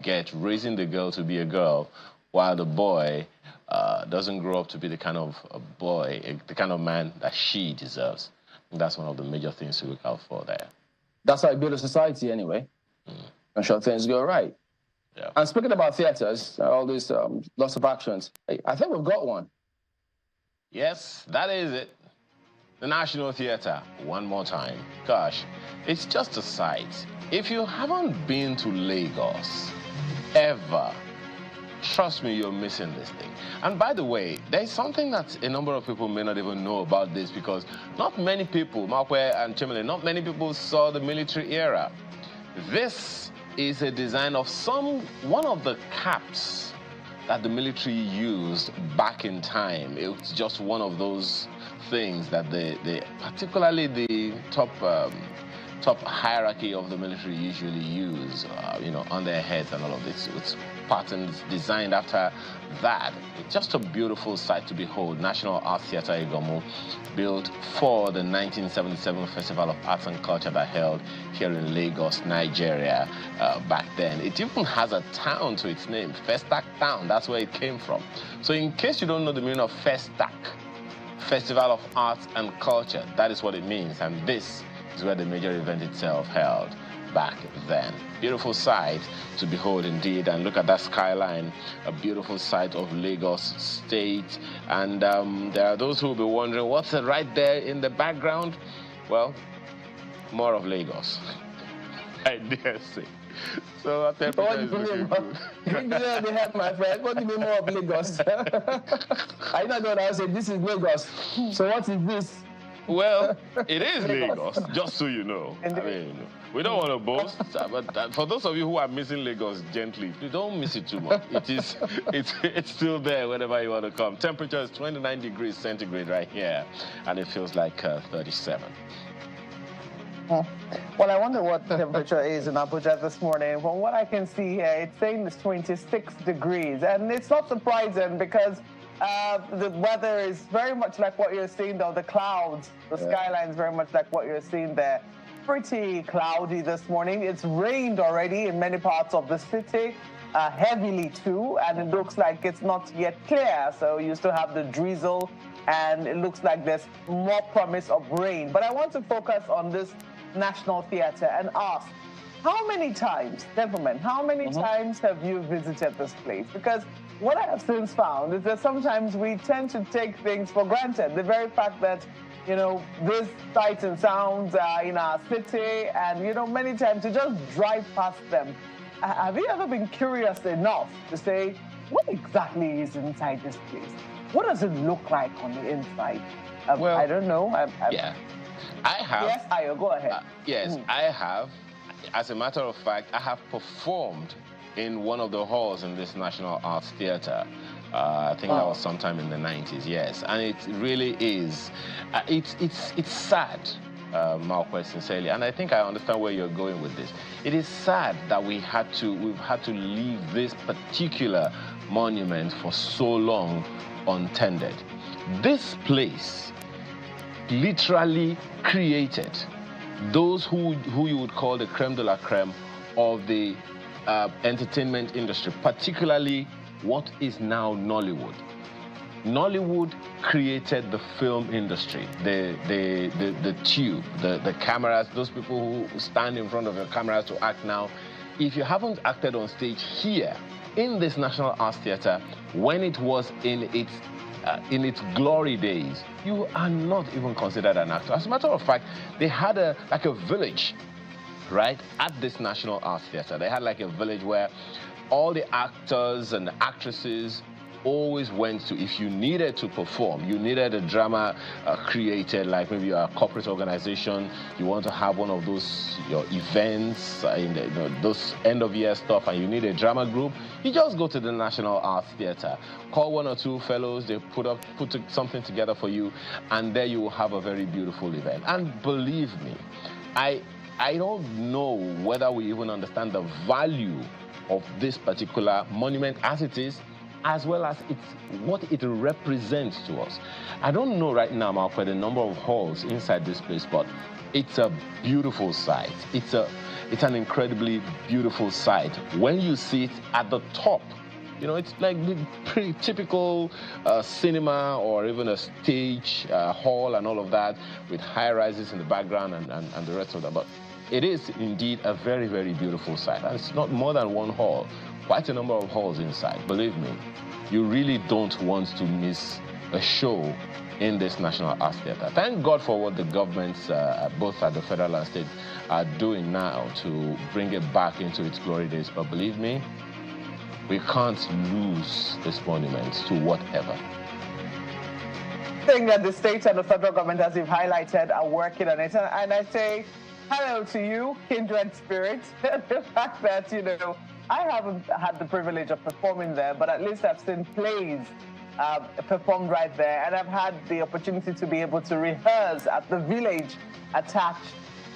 get raising the girl to be a girl, while the boy doesn't grow up to be the kind of boy, the kind of man that she deserves. And that's one of the major things to look out for there. That's how you build a society anyway. I'm sure things go right. Yeah. And speaking about theaters, all these lots of actions, I think we've got one. Yes, that is it. The National Theatre, one more time. Gosh, it's just a sight. If you haven't been to Lagos, ever, trust me, you're missing this thing. And by the way, there's something that a number of people may not even know about this, because not many people, Markwe and Chimele, not many people saw the military era. This is a design of one of the caps that the military used back in time. It's just one of those things that particularly the top hierarchy of the military usually use, you know, on their heads and all of this. It's patterns designed after that. It's just a beautiful sight to behold. National Art Theatre Igomu, built for the 1977 Festival of Arts and Culture that held here in Lagos, Nigeria, back then. It even has a town to its name, Festac Town. That's where it came from. So in case you don't know the meaning of Festac, Festival of Arts and Culture, that is what it means. And this is where the major event itself held back then. Beautiful sight to behold indeed, and look at that skyline, a beautiful sight of Lagos State. And there are those who will be wondering, what's right there in the background? Well, more of Lagos, I dare say. So our temperature is looking good. You help, my friend. What do you mean more of Lagos? I not know that I said this is Lagos. So what is this? Well, it is Lagos, just so you know. I mean, we don't want to boast, but for those of you who are missing Lagos gently, you don't miss it too much. It's still there whenever you want to come. Temperature is 29 degrees centigrade right here, and it feels like 37. Well, I wonder what the temperature is in Abuja this morning. From what I can see here, it's saying it's 26 degrees, and it's not surprising because the weather is very much like what you're seeing, though. The clouds, the skyline is very much like what you're seeing there. Pretty cloudy this morning. It's rained already in many parts of the city, heavily too, and it looks like it's not yet clear. So you still have the drizzle, and it looks like there's more promise of rain. But I want to focus on this National Theatre and ask, how many times, gentlemen, how many times have you visited this place? Because what I have since found is that sometimes we tend to take things for granted. The very fact that, you know, these sights and sounds are in our city, and, you know, many times you just drive past them. Have you ever been curious enough to say, what exactly is inside this place? What does it look like on the inside? Well, I don't know. Yeah, I have. Yes, Ayo, go ahead. Yes, I have. As a matter of fact, I have performed in one of the halls in this National Arts Theatre. I think that was sometime in the 90s, yes. And it really is. It's sad, Marquez, sincerely, and I think I understand where you're going with this. It is sad that we've had to leave this particular monument for so long untended. This place literally created those who you would call the creme de la creme of the entertainment industry, particularly what is now Nollywood. Nollywood created the film industry, the tube, the cameras, those people who stand in front of your cameras to act now. If you haven't acted on stage here in this National Arts Theatre when it was in its glory days, you are not even considered an actor. As a matter of fact, they had like a village, right, at this National Arts Theatre. They had like a village where all the actors and actresses always went to. If you needed to perform, you needed a drama created, like maybe a corporate organization, you want to have one of those your events, those end of year stuff, and you need a drama group, you just go to the National Arts Theatre, call one or two fellows, they put something together for you, and there you will have a very beautiful event. And believe me, I don't know whether we even understand the value of this particular monument as it is, as well as what it represents to us. I don't know right now, Mark, the number of halls inside this place, but It's a beautiful sight. It's an incredibly beautiful sight. When you see it at the top, you know, it's like the pretty typical cinema or even a stage hall and all of that with high rises in the background and the rest of that. But it is indeed a very, very beautiful sight. And it's not more than one hall, quite a number of halls inside. Believe me, you really don't want to miss a show in this National Arts Theatre. Thank God for what the governments, both at the federal and state, are doing now to bring it back into its glory days. But believe me, we can't lose this monument to whatever. I think that the state and the federal government, as you've highlighted, are working on it. And I say hello to you, kindred spirit. The fact that, you know, I haven't had the privilege of performing there, but at least I've seen plays performed right there, and I've had the opportunity to be able to rehearse at the village attached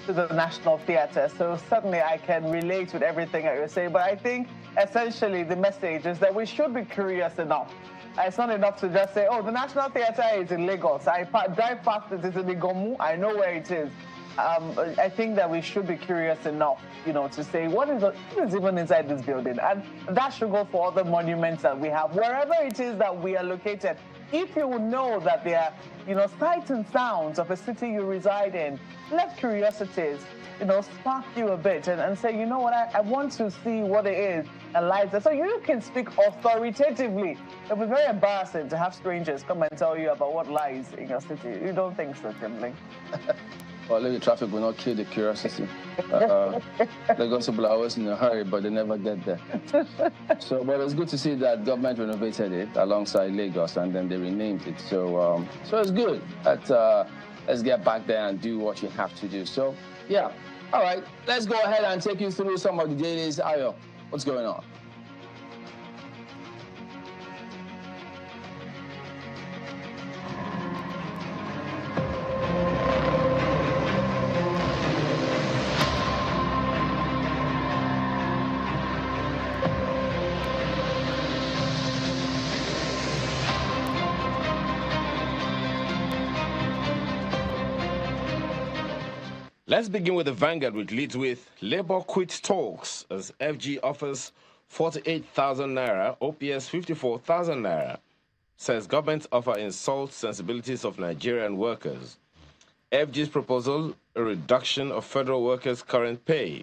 to the National Theatre. So certainly I can relate with everything that you're saying, but I think essentially the message is that we should be curious enough. It's not enough to just say, oh, the National Theatre is in Lagos. I drive past it, it's in Igomu, I know where it is. I think that we should be curious enough, you know, to say what is even inside this building, and that should go for other monuments that we have, wherever it is that we are located. If you know that there are, you know, sights and sounds of a city you reside in, let curiosities, you know, spark you a bit and say, you know what, I want to see what it is and lies there. So you can speak authoritatively. It would be very embarrassing to have strangers come and tell you about what lies in your city. You don't think so, Timling? Well, the traffic will not kill the curiosity. Lagos people are always in a hurry, but they never get there. So, but it's good to see that government renovated it alongside Lagos, and then they renamed it. So, so it's good. Let's get back there and do what you have to do. So, yeah. All right. Let's go ahead and take you through some of the dailies. Ayo, what's going on? Let's begin with the Vanguard, which leads with Labour quits talks as FG offers 48,000 naira, OPS 54,000 naira. Says government offer insults sensibilities of Nigerian workers. FG's proposal, a reduction of federal workers' current pay.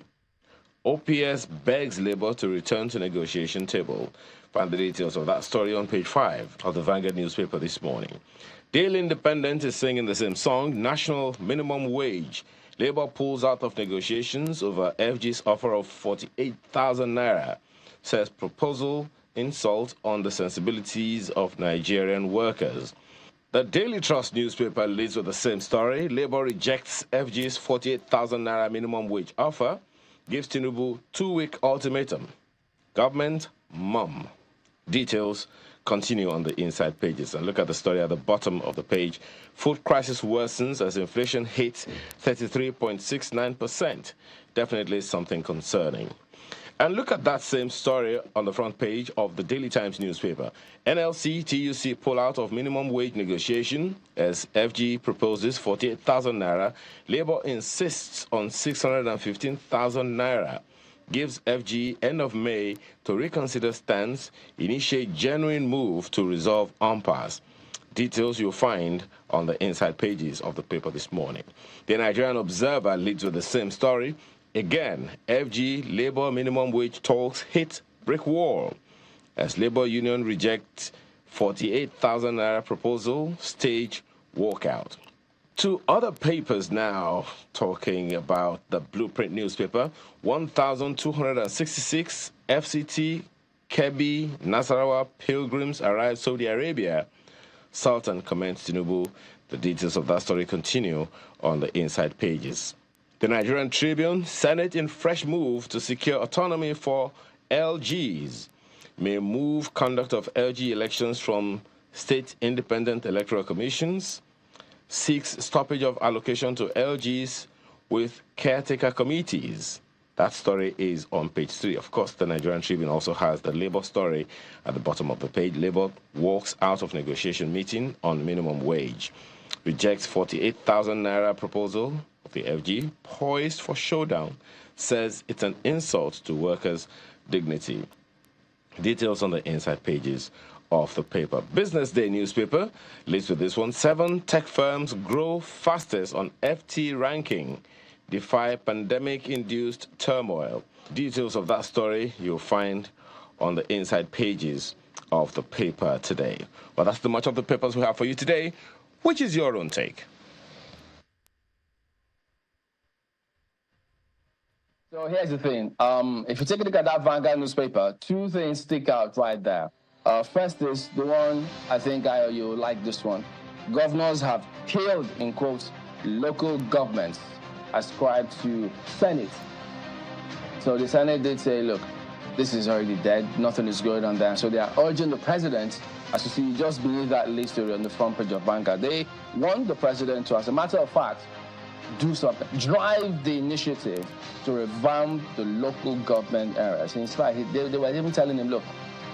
OPS begs Labour to return to negotiation table. Find the details of that story on page 5 of the Vanguard newspaper this morning. Daily Independent is singing the same song, National Minimum Wage. Labour pulls out of negotiations over FG's offer of 48,000 naira. Says proposal insult on the sensibilities of Nigerian workers. The Daily Trust newspaper leads with the same story. Labour rejects FG's 48,000 naira minimum wage offer, gives Tinubu 2-week ultimatum. Government mum. Details continue on the inside pages. And look at the story at the bottom of the page. Food crisis worsens as inflation hits 33.69%. Definitely something concerning. And look at that same story on the front page of the Daily Times newspaper. NLC, TUC pull out of minimum wage negotiation as FG proposes 48,000 naira. Labour insists on 615,000 naira. Gives FG end of May to reconsider stance, initiate genuine move to resolve impasse. Details you'll find on the inside pages of the paper this morning. The Nigerian Observer leads with the same story. Again, FG Labour minimum wage talks hit brick wall as Labour Union rejects 48,000 naira proposal, stage walkout. Two other papers now talking about the Blueprint newspaper. 1,266 FCT, Kebbi, Nasarawa pilgrims arrive Saudi Arabia. Sultan commends Tinubu. The details of that story continue on the inside pages. The Nigerian Tribune, Senate in fresh move to secure autonomy for LGs. May move conduct of LG elections from state independent electoral commissions. Seeks stoppage of allocation to LGs with caretaker committees. That story is on page 3. Of course, the Nigerian Tribune also has the Labour story at the bottom of the page. Labour walks out of negotiation meeting on minimum wage. Rejects 48,000 naira proposal. of the FG, poised for showdown, says it's an insult to workers' dignity. Details on the inside pages of the paper. Business Day newspaper leads with this one. 7 tech firms grow fastest on FT ranking, defy pandemic-induced turmoil. Details of that story you'll find on the inside pages of the paper today. Well, that's the much of the papers we have for you today. Which is your own take? So here's the thing. If you take a look at that Vanguard newspaper, 2 things stick out right there. First is the one, I think you'll like this one. Governors have killed, in quotes, local governments ascribed to Senate. So the Senate did say, look, this is already dead. Nothing is going on there. So they are urging the president, as you see, just beneath that lead story on the front page of Vanguard, they want the president to, as a matter of fact, do something, drive the initiative to revamp the local government areas. In fact, they were even telling him, look,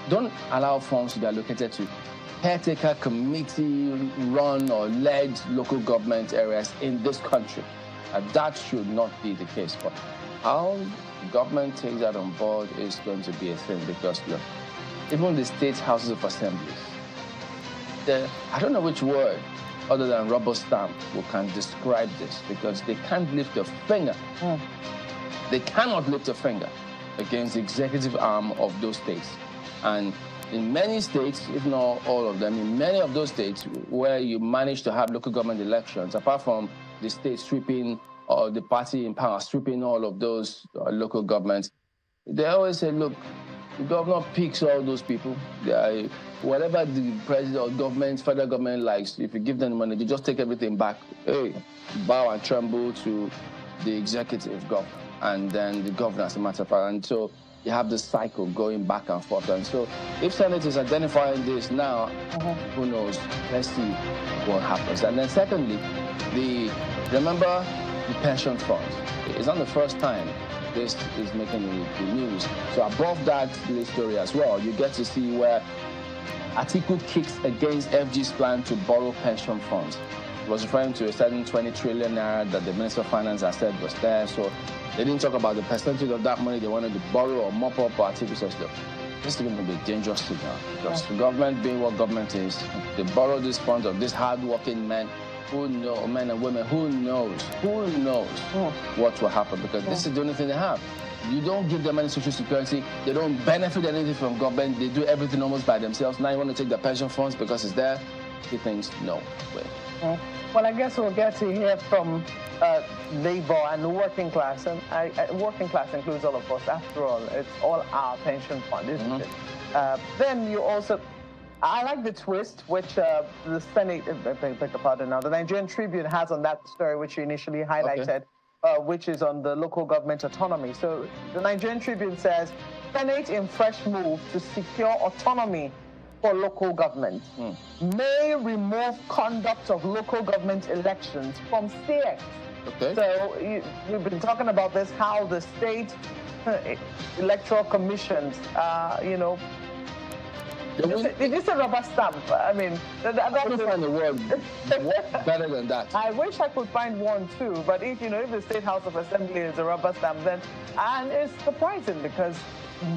don't allow funds to be allocated to caretaker committee-run or led local government areas in this country. That should not be the case. But how the government takes that on board is going to be a thing, because, look, even the state houses of assemblies, I don't know which word other than rubber stamp who can describe this, because they can't lift a finger. They cannot lift a finger against the executive arm of those states. And in many states, if not all of them, in many of those states where you manage to have local government elections, apart from the state sweeping or the party in power sweeping all of those local governments, they always say, look, the governor picks all those people. Whatever the president or government, federal government likes, if you give them the money, they just take everything back. Hey, bow and tremble to the executive governor and then the governor, as a matter of fact. And so you have this cycle going back and forth. And so if Senate is identifying this now, who knows? Let's see what happens. And then secondly, remember the pension funds. It's not the first time this is making the news. So above that story as well, you get to see where Atiku kicks against FG's plan to borrow pension funds. It was referring to a certain 20 trillion naira that the Minister of Finance has said was there. So they didn't talk about the percentage of that money they wanted to borrow or mop up. Or Atiku says, look, this is going to be a dangerous signal, because the government being what government is, they borrow these funds of these hard-working men, men and women, who knows what will happen, because this is the only thing they have. You don't give them any social security, they don't benefit anything from government, they do everything almost by themselves. Now you want to take the pension funds because it's there? He thinks, no way. Well, I guess we'll get to hear from labor and the working class. And working class includes all of us. After all, it's all our pension fund, isn't it? Then you also... I like the twist which the Senate, beg your pardon now, the Nigerian Tribune has on that story, which you initially highlighted, which is on the local government autonomy. So the Nigerian Tribune says, Senate in fresh move to secure autonomy for local government, may remove conduct of local government elections from CX. So we've been talking about this, how the state electoral commissions, It is a rubber stamp. I mean, I couldn't find a word better than that. I wish I could find one too, but if the State House of Assembly is a rubber stamp, then, and it's surprising because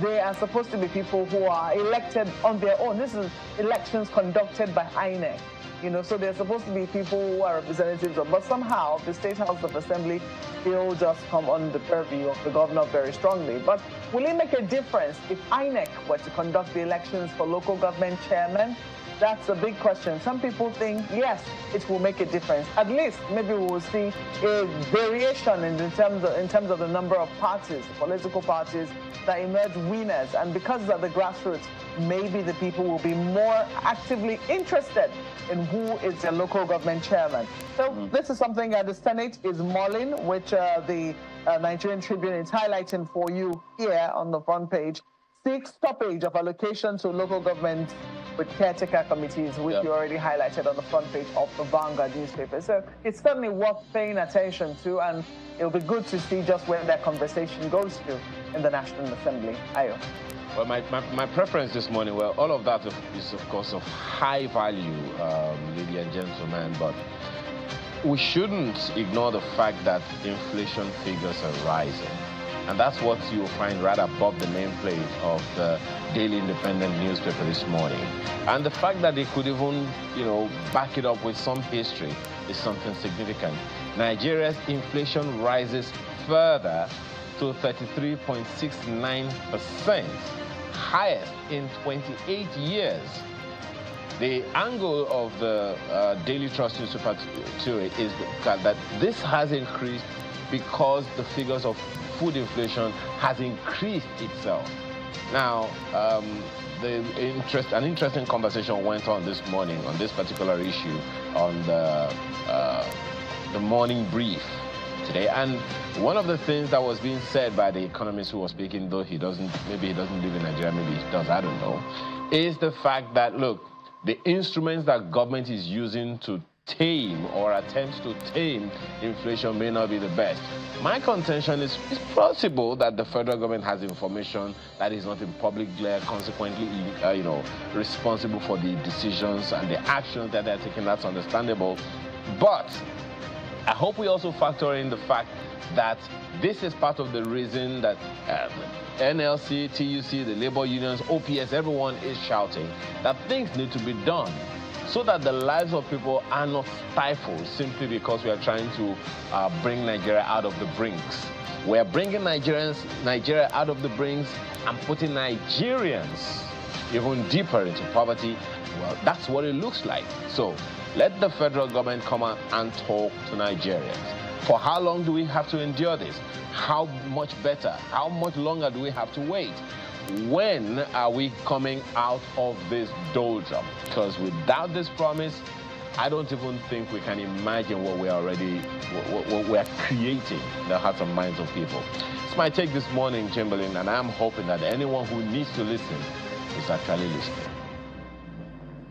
they are supposed to be people who are elected on their own. This is elections conducted by INEC. So they're supposed to be people who are representatives of, but somehow the State House of Assembly still just come on the purview of the governor very strongly. But will it make a difference if INEC were to conduct the elections for local government chairmen? That's a big question. Some people think, yes, it will make a difference. At least maybe we will see a variation in terms of the number of parties, political parties that emerge winners. And because of the grassroots, maybe the people will be more actively interested in who is their local government chairman. So this is something that the Senate is mulling, which the Nigerian Tribune is highlighting for you here on the front page. 6 stoppage of allocation to local government with caretaker committees, which you already highlighted on the front page of the Vanguard newspaper. So it's certainly worth paying attention to, and it'll be good to see just where that conversation goes to in the National Assembly. Ayo. Well, my preference this morning, well, all of that is, of course, of high value, ladies and gentlemen, but we shouldn't ignore the fact that inflation figures are rising. And that's what you'll find right above the nameplate of the Daily Independent newspaper this morning. And the fact that they could even, back it up with some history is something significant. Nigeria's inflation rises further to 33.69%, highest in 28 years. The angle of the Daily Trust newspaper to it is that this has increased because the figures of food inflation has increased itself. Now, an interesting conversation went on this morning on this particular issue on the morning brief today. And one of the things that was being said by the economist who was speaking, though maybe he doesn't live in Nigeria, maybe he does, I don't know, is the fact that, look, the instruments that government is using to tame or attempt to tame inflation may not be the best. My contention is it's possible that the federal government has information that is not in public glare, consequently, responsible for the decisions and the actions that they're taking. That's understandable. But I hope we also factor in the fact that this is part of the reason that NLC, TUC, the labor unions, OPS, everyone is shouting that things need to be done so that the lives of people are not stifled simply because we are trying to bring Nigeria out of the brinks. We are bringing Nigeria out of the brinks and putting Nigerians even deeper into poverty. Well, that's what it looks like. So let the federal government come out and talk to Nigerians. For how long do we have to endure this? How much better? How much longer do we have to wait? When are we coming out of this doldrum? Because without this promise, I don't even think we can imagine what we're creating in the hearts and minds of people. It's my take this morning, Chamberlain, and I'm hoping that anyone who needs to listen is actually listening.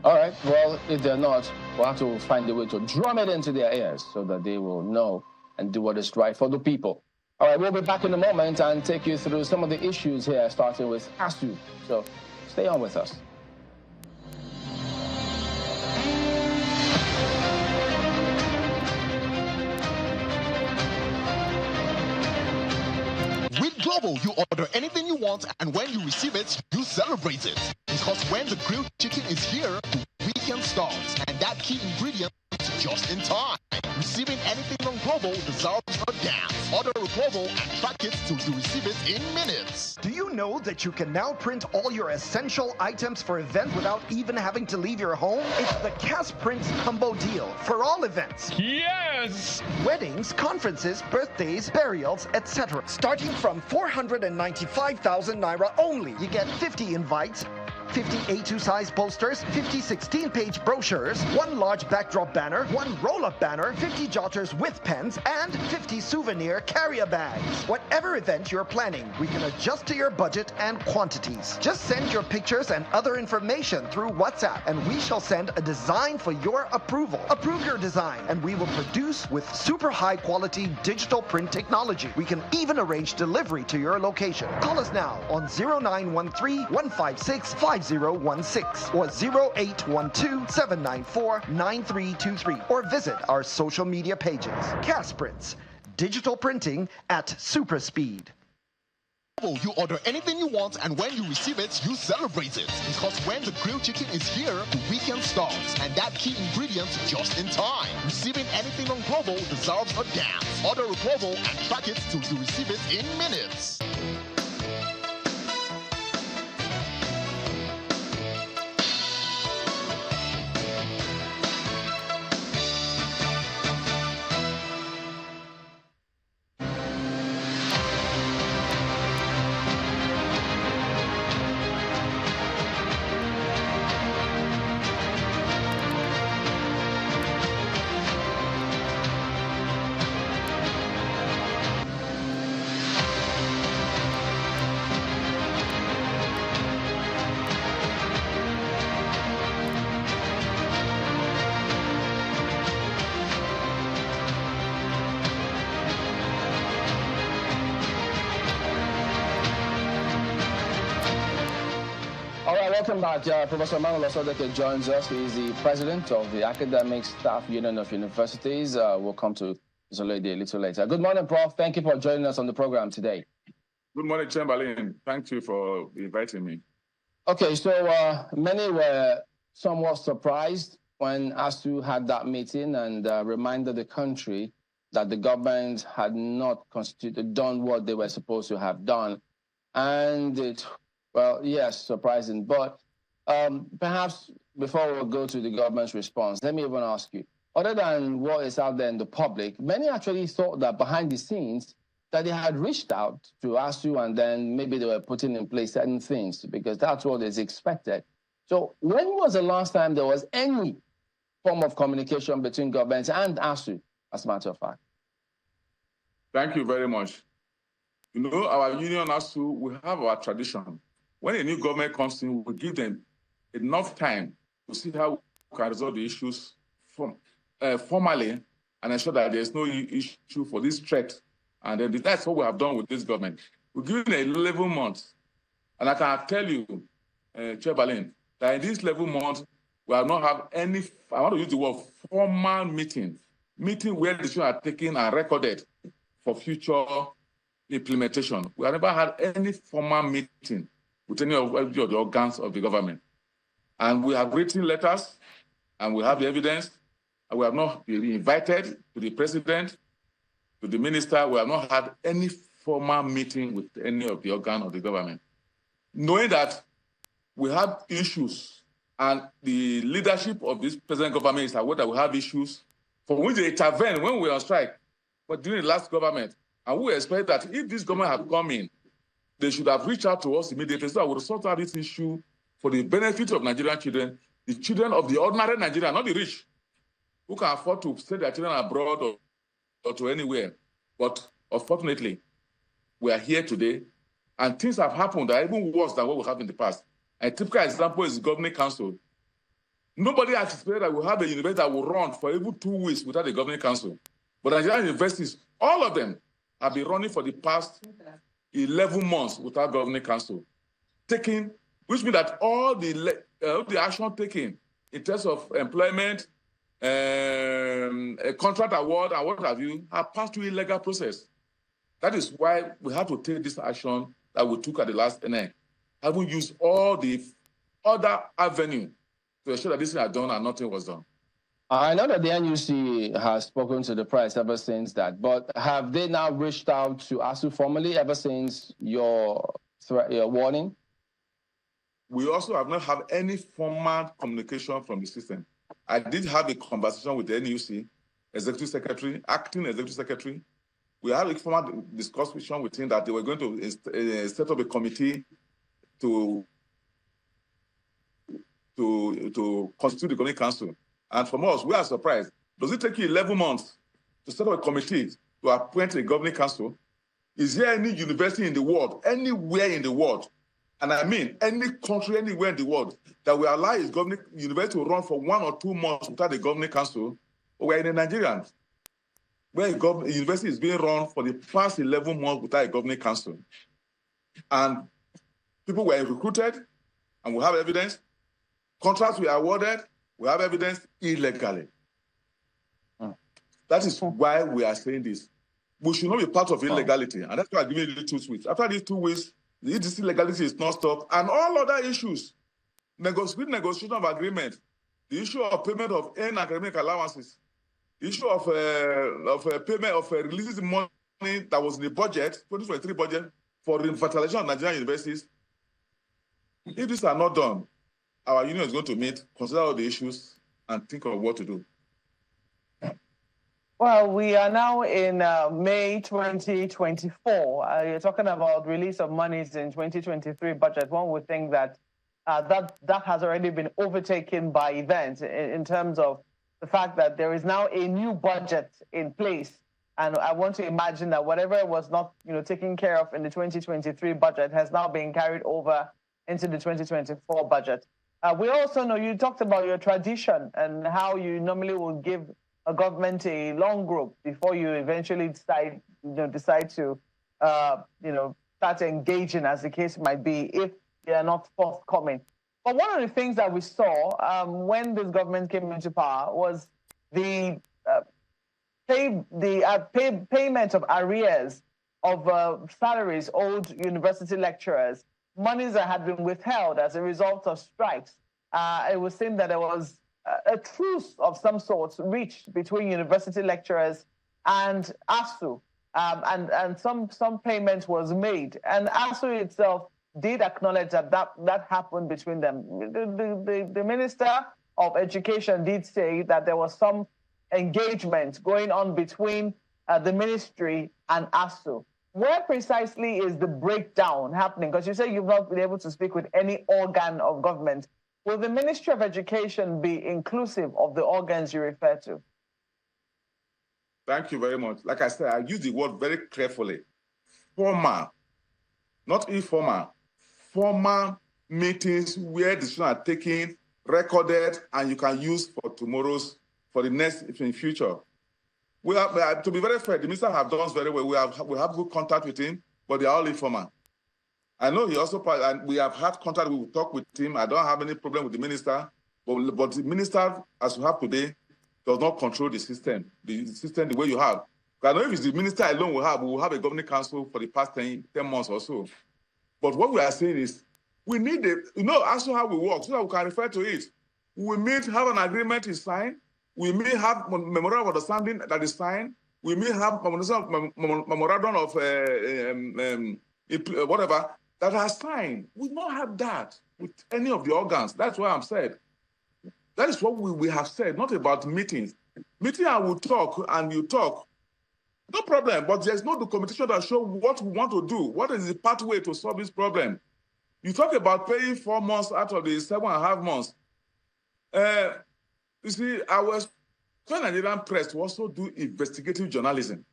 All right, well, if they're not, we'll have to find a way to drum it into their ears so that they will know and do what is right for the people. All right, we'll be back in a moment and take you through some of the issues here, starting with ASUU. So stay on with us. With Global, you order anything you want, and when you receive it, you celebrate it. Because when the grilled chicken is here, the weekend starts, and that key ingredient is just in time. Receiving anything on Global deserves a dance. Order a Global and track it till you receive it in minutes. Do you know that you can now print all your essential items for events without even having to leave your home? It's the Cash Print Combo Deal for all events. Yes! Weddings, conferences, birthdays, burials, etc. Starting from 495,000 Naira only. You get 50 invites, 50 A2 size posters, 50 16-page brochures, 1 large backdrop banner, 1 roll-up banner, 50 jotters with pens, and 50 souvenir carrier bags. Whatever event you're planning, we can adjust to your budget and quantities. Just send your pictures and other information through WhatsApp, and we shall send a design for your approval. Approve your design, and we will produce with super high-quality digital print technology. We can even arrange delivery to your location. Call us now on 0913-156-5016 or 0812-794-9323 or visit our social media pages. Casprints, digital printing at super speed. You order anything you want, and when you receive it, you celebrate it. Because when the grilled chicken is here, the weekend starts, and that key ingredient just in time. Receiving anything on Global deserves a dance. Order a Global and track it till you receive it in minutes. welcome back. Professor Emmanuel Osodeke joins us. He's the president of the Academic Staff Union of Universities. We'll come to this lady a little later. Good morning, Prof. Thank you for joining us on the program today. Good morning, Chamberlain. Thank you for inviting me. Okay, so many were somewhat surprised when ASUU had that meeting and reminded the country that the government had not done what they were supposed to have done. And it, well, yes, surprising. But perhaps before we go to the government's response, let me even ask you, other than what is out there in the public, many actually thought that behind the scenes that they had reached out to ASUU and then maybe they were putting in place certain things because that's what is expected. So when was the last time there was any form of communication between government and ASUU, as a matter of fact? Thank you very much. You know, our union ASUU, we have our tradition. When a new government comes in, we give them enough time to see how we can resolve the issues formally and ensure that there's no issue for this threat. And then that's what we have done with this government. We're giving 11 months. And I can tell you, Chamberlain, that in this 11 months, we have not had any, I want to use the word formal meeting where decisions are taken and recorded for future implementation. We have never had any formal meeting with any of the organs of the government. And we have written letters, and we have the evidence, and we have not been invited to the president, to the minister. We have not had any formal meeting with any of the organs of the government. Knowing that we have issues, and the leadership of this present government is aware that we have issues for which they intervene when we are on strike. But during the last government, and we expect that if this government had come in, they should have reached out to us immediately so that we would sort out this issue for the benefit of Nigerian children, the children of the ordinary Nigerian, not the rich, who can afford to send their children abroad or to anywhere. But unfortunately, we are here today, and things have happened that are even worse than what we have in the past. A typical example is the governing council. Nobody anticipated that we have a university that will run for even 2 weeks without a governing council. But Nigerian universities, all of them, have been running for the past 11 months without governing council. Which means that all the action taken in terms of employment, a contract award, and what have you, have passed through a legal process. That is why we have to take this action that we took at the last NA. Having used all the other avenues to ensure that this thing was done and nothing was done. I know that the NUC has spoken to the press ever since that, but have they now reached out to ASUU formally ever since your warning? We also have not had any formal communication from the system. I did have a conversation with the NUC, executive secretary, acting executive secretary. We had a formal discussion with him that they were going to set up a committee to constitute the governing council. And from us, we are surprised. Does it take you 11 months to set up a committee to appoint a governing council? Is there any university in the world, anywhere in the world, and I mean any country, anywhere in the world, that will allow its governing university to run for 1 or 2 months without a governing council? We're in Nigeria, where a university is being run for the past 11 months without a governing council. And people were recruited, and we have evidence. Contracts were awarded, we have evidence illegally. That is why we are saying this. We should not be part of illegality, and that's why I'm giving you 2 weeks. After these 2 weeks, this illegality is not stopped, and all other issues, negotiation of agreement, the issue of payment of academic allowances, the issue of payment of releasing money that was in the budget, 2023 budget, for revitalization of Nigerian universities. If these are not done, our union is going to meet, consider all the issues, and think of what to do. Well, we are now in May 2024. You're talking about release of monies in 2023 budget. One would think that that has already been overtaken by events in terms of the fact that there is now a new budget in place. And I want to imagine that whatever was not taken care of in the 2023 budget has now been carried over into the 2024 budget. We also know you talked about your tradition and how you normally will give a government a long group before you eventually decide to start engaging, as the case might be, if they are not forthcoming. But one of the things that we saw when this government came into power was the payment of arrears of salaries owed university lecturers, monies that had been withheld as a result of strikes. It was seen that there was a truce of some sort reached between university lecturers and ASUU, and some payment was made. And ASUU itself did acknowledge that happened between them. The Minister of Education did say that there was some engagement going on between the ministry and ASUU. Where precisely is the breakdown happening? Because you say you've not been able to speak with any organ of government. Will the Ministry of Education be inclusive of the organs you refer to? Thank you very much. Like I said, I use the word very carefully. Formal, not informal. Formal meetings where decisions are taken, recorded, and you can use for the next in future. We have, to be very fair, the minister have done very well. We have good contact with him, but they are all informal. I know he also, and we have had contact. We will talk with him. I don't have any problem with the minister, but the minister, as we have today, does not control the system the way you have. I know if it's the minister alone we will have a governing council for the past 10 months or so. But what we are saying is, we need also how we work, so that we can refer to it. We meet, have an agreement is signed. We may have memorandum of understanding that is signed. We may have memorandum of whatever that are signed. We don't have that with any of the organs. That's why I'm said. That is what we have said, not about meetings. Meeting, I will talk and you talk. No problem, but there's no documentation that shows what we want to do. What is the pathway to solve this problem? You talk about paying 4 months out of the 7.5 months. You see, our Nigerian press to also do investigative journalism.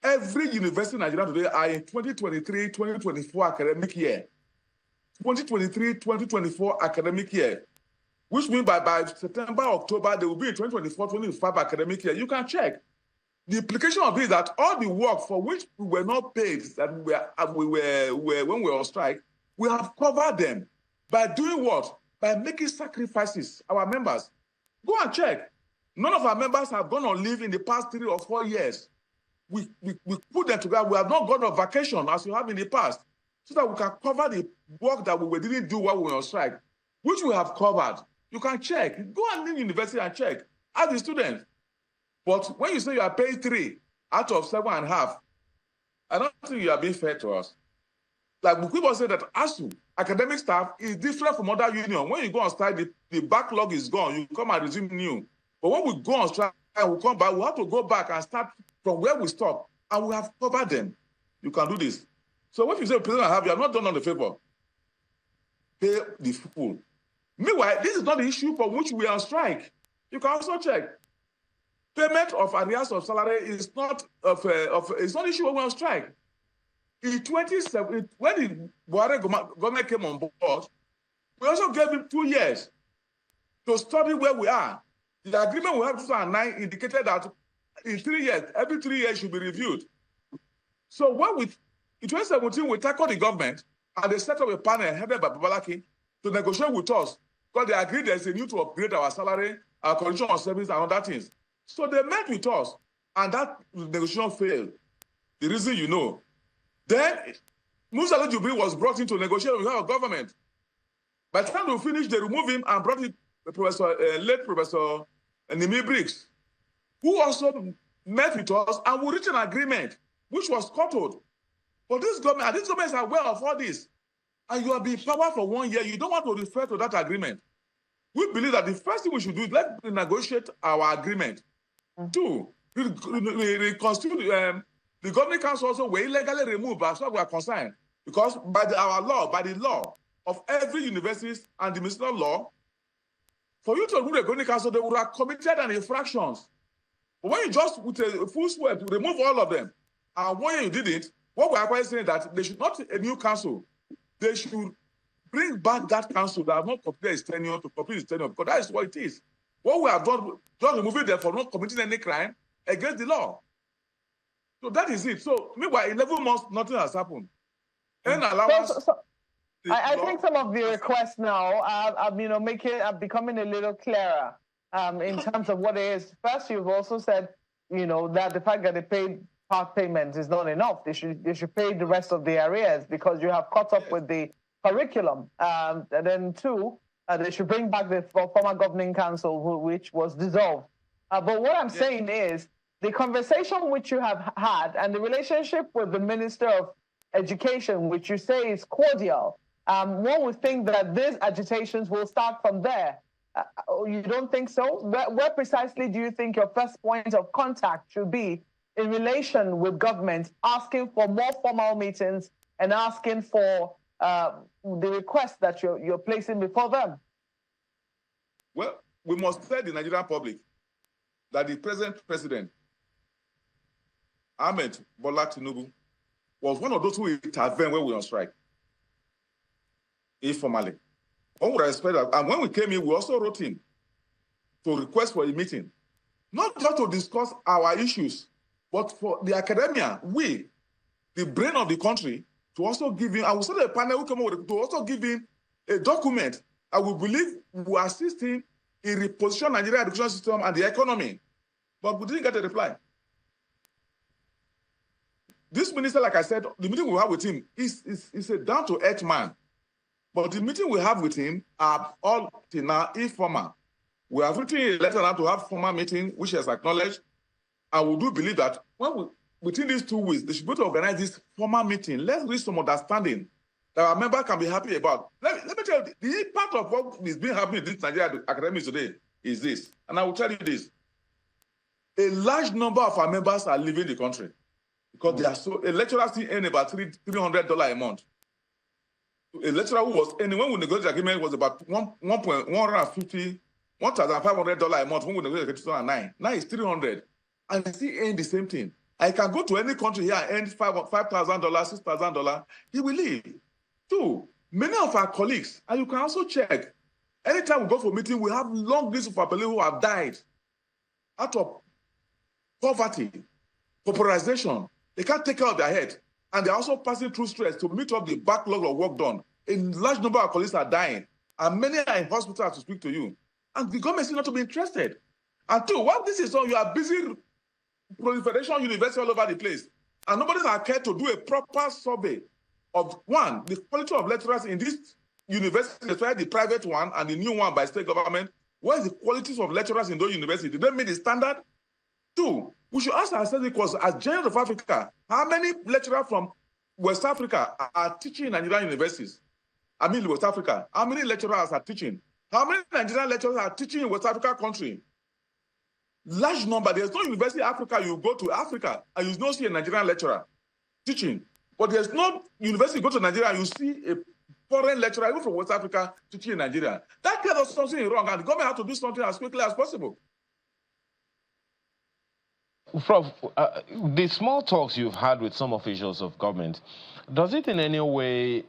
Every university in Nigeria today are in 2023-2024 academic year. 2023-2024 academic year, which means by September, October, they will be in 2024-2025 academic year. You can check. The implication of it is that all the work for which we were not paid, that we were when we were on strike, we have covered them by doing what? By making sacrifices. Our members, go and check. None of our members have gone on leave in the past 3 or 4 years. We put them together. We have not gone on vacation as we have in the past, so that we can cover the work that we didn't do while we were on strike, which we have covered. You can check. Go and in university and check. Ask the students. But when you say you are paid 3 out of 7.5, I don't think you are being fair to us. Like people say that ASUU, academic staff, is different from other unions. When you go on strike, the backlog is gone. You come and resume new. But when we go on strike and we come back, we have to go back and start from where we stop. And we have covered them. You can do this. So what you say, President, you have not done on the favor. Pay the full. Meanwhile, this is not the issue for which we are on strike. You can also check. Payment of arrears of salary is not it's not an issue when we're on strike. In 2017, when the Buhari government came on board, we also gave him 2 years to study where we are. The agreement we have in 2009 indicated that in 3 years, every 3 years should be reviewed. So in 2017, we tackled the government and they set up a panel headed by Babalaki to negotiate with us because they agreed there's a need to upgrade our salary, our condition of service, and other things. So they met with us, and that negotiation failed. The reason you know. Then Musa Jubri was brought in to negotiate with our government. By the time they finished, they removed him and brought in late Professor Nimi Briggs, who also met with us, and we reached an agreement, which was scuttled. But this government, and these governments are aware of all this, and you have been in power for 1 year, you don't want to refer to that agreement. We believe that the first thing we should do is let's negotiate our agreement. 2, reconstitute the governing council also were illegally removed as far as we are concerned, because by the law of every university and the ministerial law, for you to remove the governing council, they would have committed an infractions. But when you just with a full sweep remove all of them, and when you did it, what we're actually saying that they should not a new council, they should bring back that council that have not completed its tenure to complete its tenure, because that is what it is. What we have done, just removing them for not committing any crime against the law. So that is it. So meanwhile, 11 months, nothing has happened. And allowance. I think some of the requests now are becoming a little clearer in terms of what it is. First, you've also said, that the fact that they paid part payments is not enough. They should pay the rest of the arrears because you have caught up with the curriculum. And then two, they should bring back the former governing council, which was dissolved. But what I'm saying is the conversation which you have had and the relationship with the Minister of Education, which you say is cordial, one would think that these agitations will start from there. You don't think so? Where precisely do you think your first point of contact should be in relation with government, asking for more formal meetings and asking for the request that you're placing before them? Well, we must tell the Nigerian public that the present president, Ahmed Bola Tinubu, was one of those who intervened when we were on strike, informally. One would expect that. And when we came in, we also wrote him to request for a meeting, not just to discuss our issues, but for the academia, we, the brain of the country, to also give him, and we saw the panel who came up with, to also give him a document and we believe will assist him in reposition Nigerian education system and the economy. But we didn't get a reply. This minister, like I said, the meeting we have with him is a down-to-earth man. But the meeting we have with him are all till now informal. We have written a letter now to have formal meeting, which is acknowledged. And we do believe that within these 2 weeks, they should be able to organize this formal meeting. Let's reach some understanding that our member can be happy about. Let me tell you, the impact of what is being happening in this Nigerian academics today is this. And I will tell you this. A large number of our members are leaving the country because they are a lecturer still earning about $300 a month. A lecturer who was earning, when we negotiated the agreement, was about $1,500 a month when we negotiated in 2009. Now it's $300. And he still earn the same thing. I can go to any country here and earn $5,000, $6,000. He will leave. Two, many of our colleagues, and you can also check, anytime we go for a meeting, we have long lists of people who have died out of poverty, pauperization. They can't take care of their head. And they're also passing through stress to meet up the backlog of work done. A large number of colleagues are dying, and many are in hospital to speak to you. And the government seems not to be interested. And two, while this is on, you are busy proliferation university all over the place. And nobody has cared to do a proper survey of, one, the quality of lecturers in this university, especially the private one and the new one by state government. What is the qualities of lecturers in those universities? Did they meet the standard? Two, we should ask ourselves, because as General of Africa, how many lecturers from West Africa are teaching in Nigerian universities? I mean, West Africa. How many lecturers are teaching? How many Nigerian lecturers are teaching in West Africa country? Large number. There's no university in Africa. You go to Africa and you don't see a Nigerian lecturer teaching. But there's no university you go to Nigeria and you see a foreign lecturer, even from West Africa, teaching in Nigeria. That tells us something wrong, and the government has to do something as quickly as possible. Prof, the small talks you've had with some officials of government, does it in any way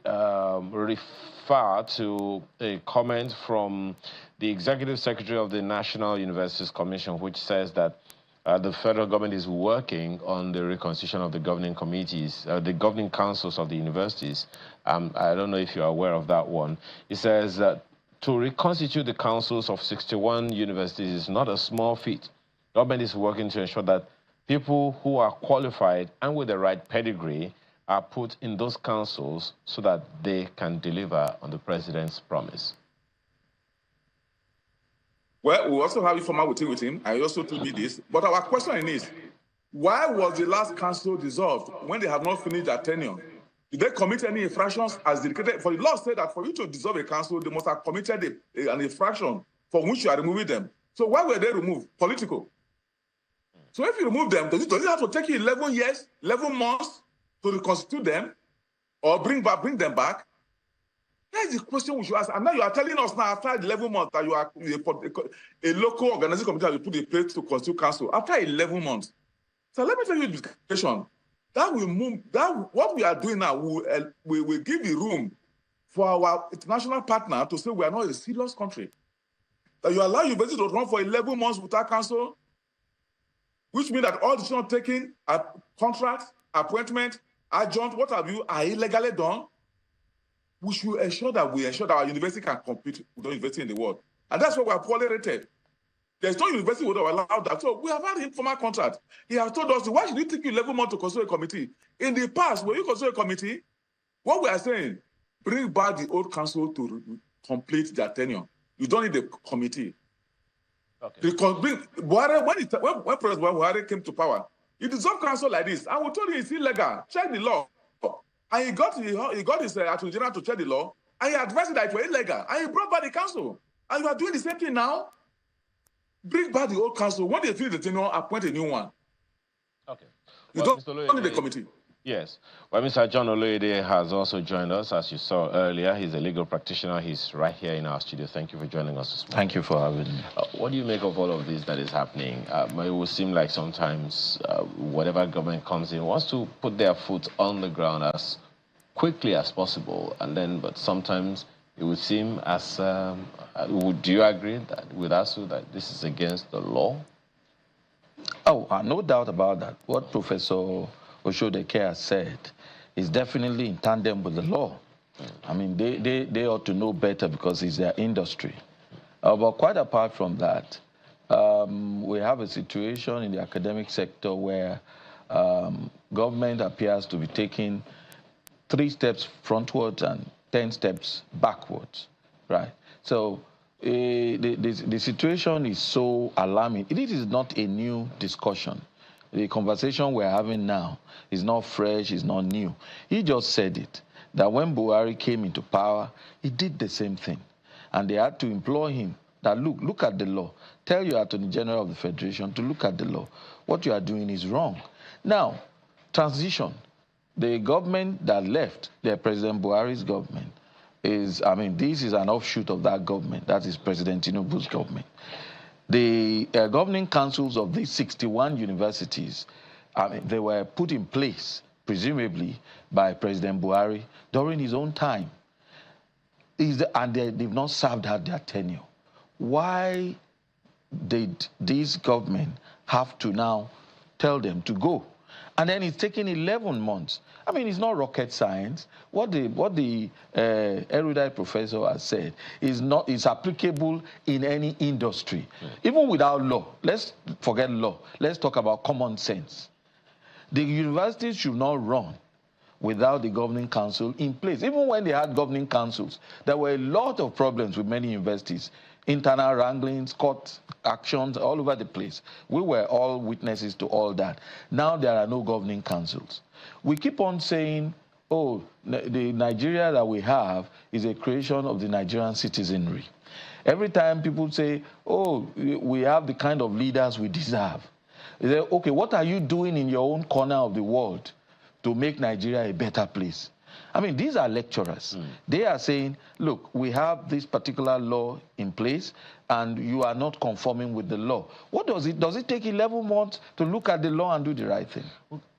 refer to a comment from the Executive Secretary of the National Universities Commission, which says that the federal government is working on the reconstitution of the governing committees, the governing councils of the universities? I don't know if you're aware of that one. It says that to reconstitute the councils of 61 universities is not a small feat. Government is working to ensure that people who are qualified and with the right pedigree are put in those councils so that they can deliver on the president's promise. Well, we also have a formal meeting with him. I also told me this. But our question is, why was the last council dissolved when they have not finished their tenure? Did they commit any infractions as dedicated? For the law said that for you to dissolve a council, they must have committed an infraction from which you are removing them. So why were they removed? Political. So if you remove them, does it have to take you 11 years, 11 months to reconstitute them or bring them back? That is the question we should ask. And now you are telling us now after 11 months that you are a local organizing committee that you put in place to constitute council. After 11 months. So let me tell you the question. That will move, what we are doing now will give the room for our international partner to say we are not a serious country. That you allow university to run for 11 months without council, which means that all decisions taken, contracts, appointment, adjunct, what have you, are illegally done. we should ensure that our university can compete with the university in the world. And that's why we are poorly rated. There's no university would have allowed that. So we have had informal contract. He has told us, why should it take you 11 months to constitute a committee? In the past, when you constitute a committee, what we are saying, bring back the old council to complete their tenure. You don't need a committee. Okay. When President Buhari came to power, he dissolved council like this. And we told him it's illegal. Check the law. And he got his Attorney General to check the law. And he advised that it was illegal. And he brought back the council. And you are doing the same thing now. Bring back the old council. When they finish the tenure, appoint a new one. Okay. You don't need a committee. Yes. Well, Mr. John Oloyede has also joined us, as you saw earlier. He's a legal practitioner. He's right here in our studio. Thank you for joining us this morning. Thank you for having me. What do you make of all of this that is happening? It will seem like sometimes whatever government comes in wants to put their foot on the ground as quickly as possible, but sometimes it would seem as, do you agree that with ASUU that this is against the law? Oh, no doubt about that. What Professor Oshodeke has said is definitely in tandem with the law. I mean, they ought to know better because it's their industry. But quite apart from that, we have a situation in the academic sector where government appears to be taking 3 steps frontwards and 10 steps backwards, right? So the situation is so alarming. It is not a new discussion. The conversation we're having now is not fresh, it's not new. He just said it, that when Buhari came into power, he did the same thing. And they had to implore him that, look at the law. Tell your Attorney General of the Federation to look at the law. What you are doing is wrong. Now, transition. The government that left, the President Buhari's government, this is an offshoot of that government. That is President Tinubu's government. The governing councils of these 61 universities, they were put in place, presumably, by President Buhari during his own time. And they've not served out their tenure. Why did this government have to now tell them to go? And then it's taken 11 months. I mean, it's not rocket science. What the erudite professor has said is applicable in any industry. Even without law. Let's forget law. Let's talk about common sense. The universities should not run without the governing council in place. Even when they had governing councils, there were a lot of problems with many universities. Internal wranglings, court actions, all over the place. We were all witnesses to all that. Now there are no governing councils. We keep on saying, oh, the Nigeria that we have is a creation of the Nigerian citizenry. Every time people say, oh, we have the kind of leaders we deserve. They say, okay, what are you doing in your own corner of the world to make Nigeria a better place? I mean, these are lecturers. They are saying, look, we have this particular law in place, and you are not conforming with the law. What does it? Does it take 11 months to look at the law and do the right thing?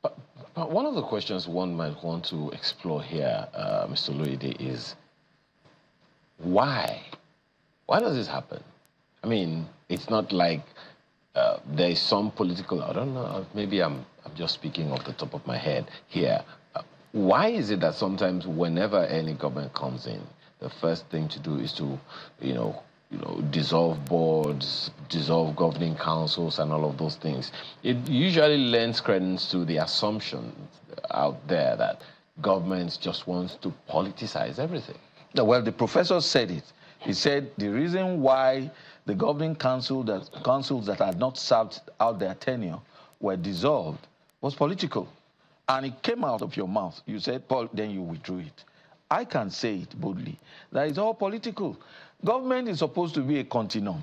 But one of the questions one might want to explore here, Mr. Oloyede, is why? Why does this happen? I mean, it's not like there is some political, I don't know, maybe I'm just speaking off the top of my head here. Why is it that sometimes whenever any government comes in, the first thing to do is to, dissolve boards, dissolve governing councils and all of those things? It usually lends credence to the assumption out there that governments just want to politicize everything. Well, the professor said it. He said the reason why the governing councils that had not served out their tenure were dissolved was political. And it came out of your mouth. You said, Paul, then you withdrew it. I can say it boldly, that it's all political. Government is supposed to be a continuum,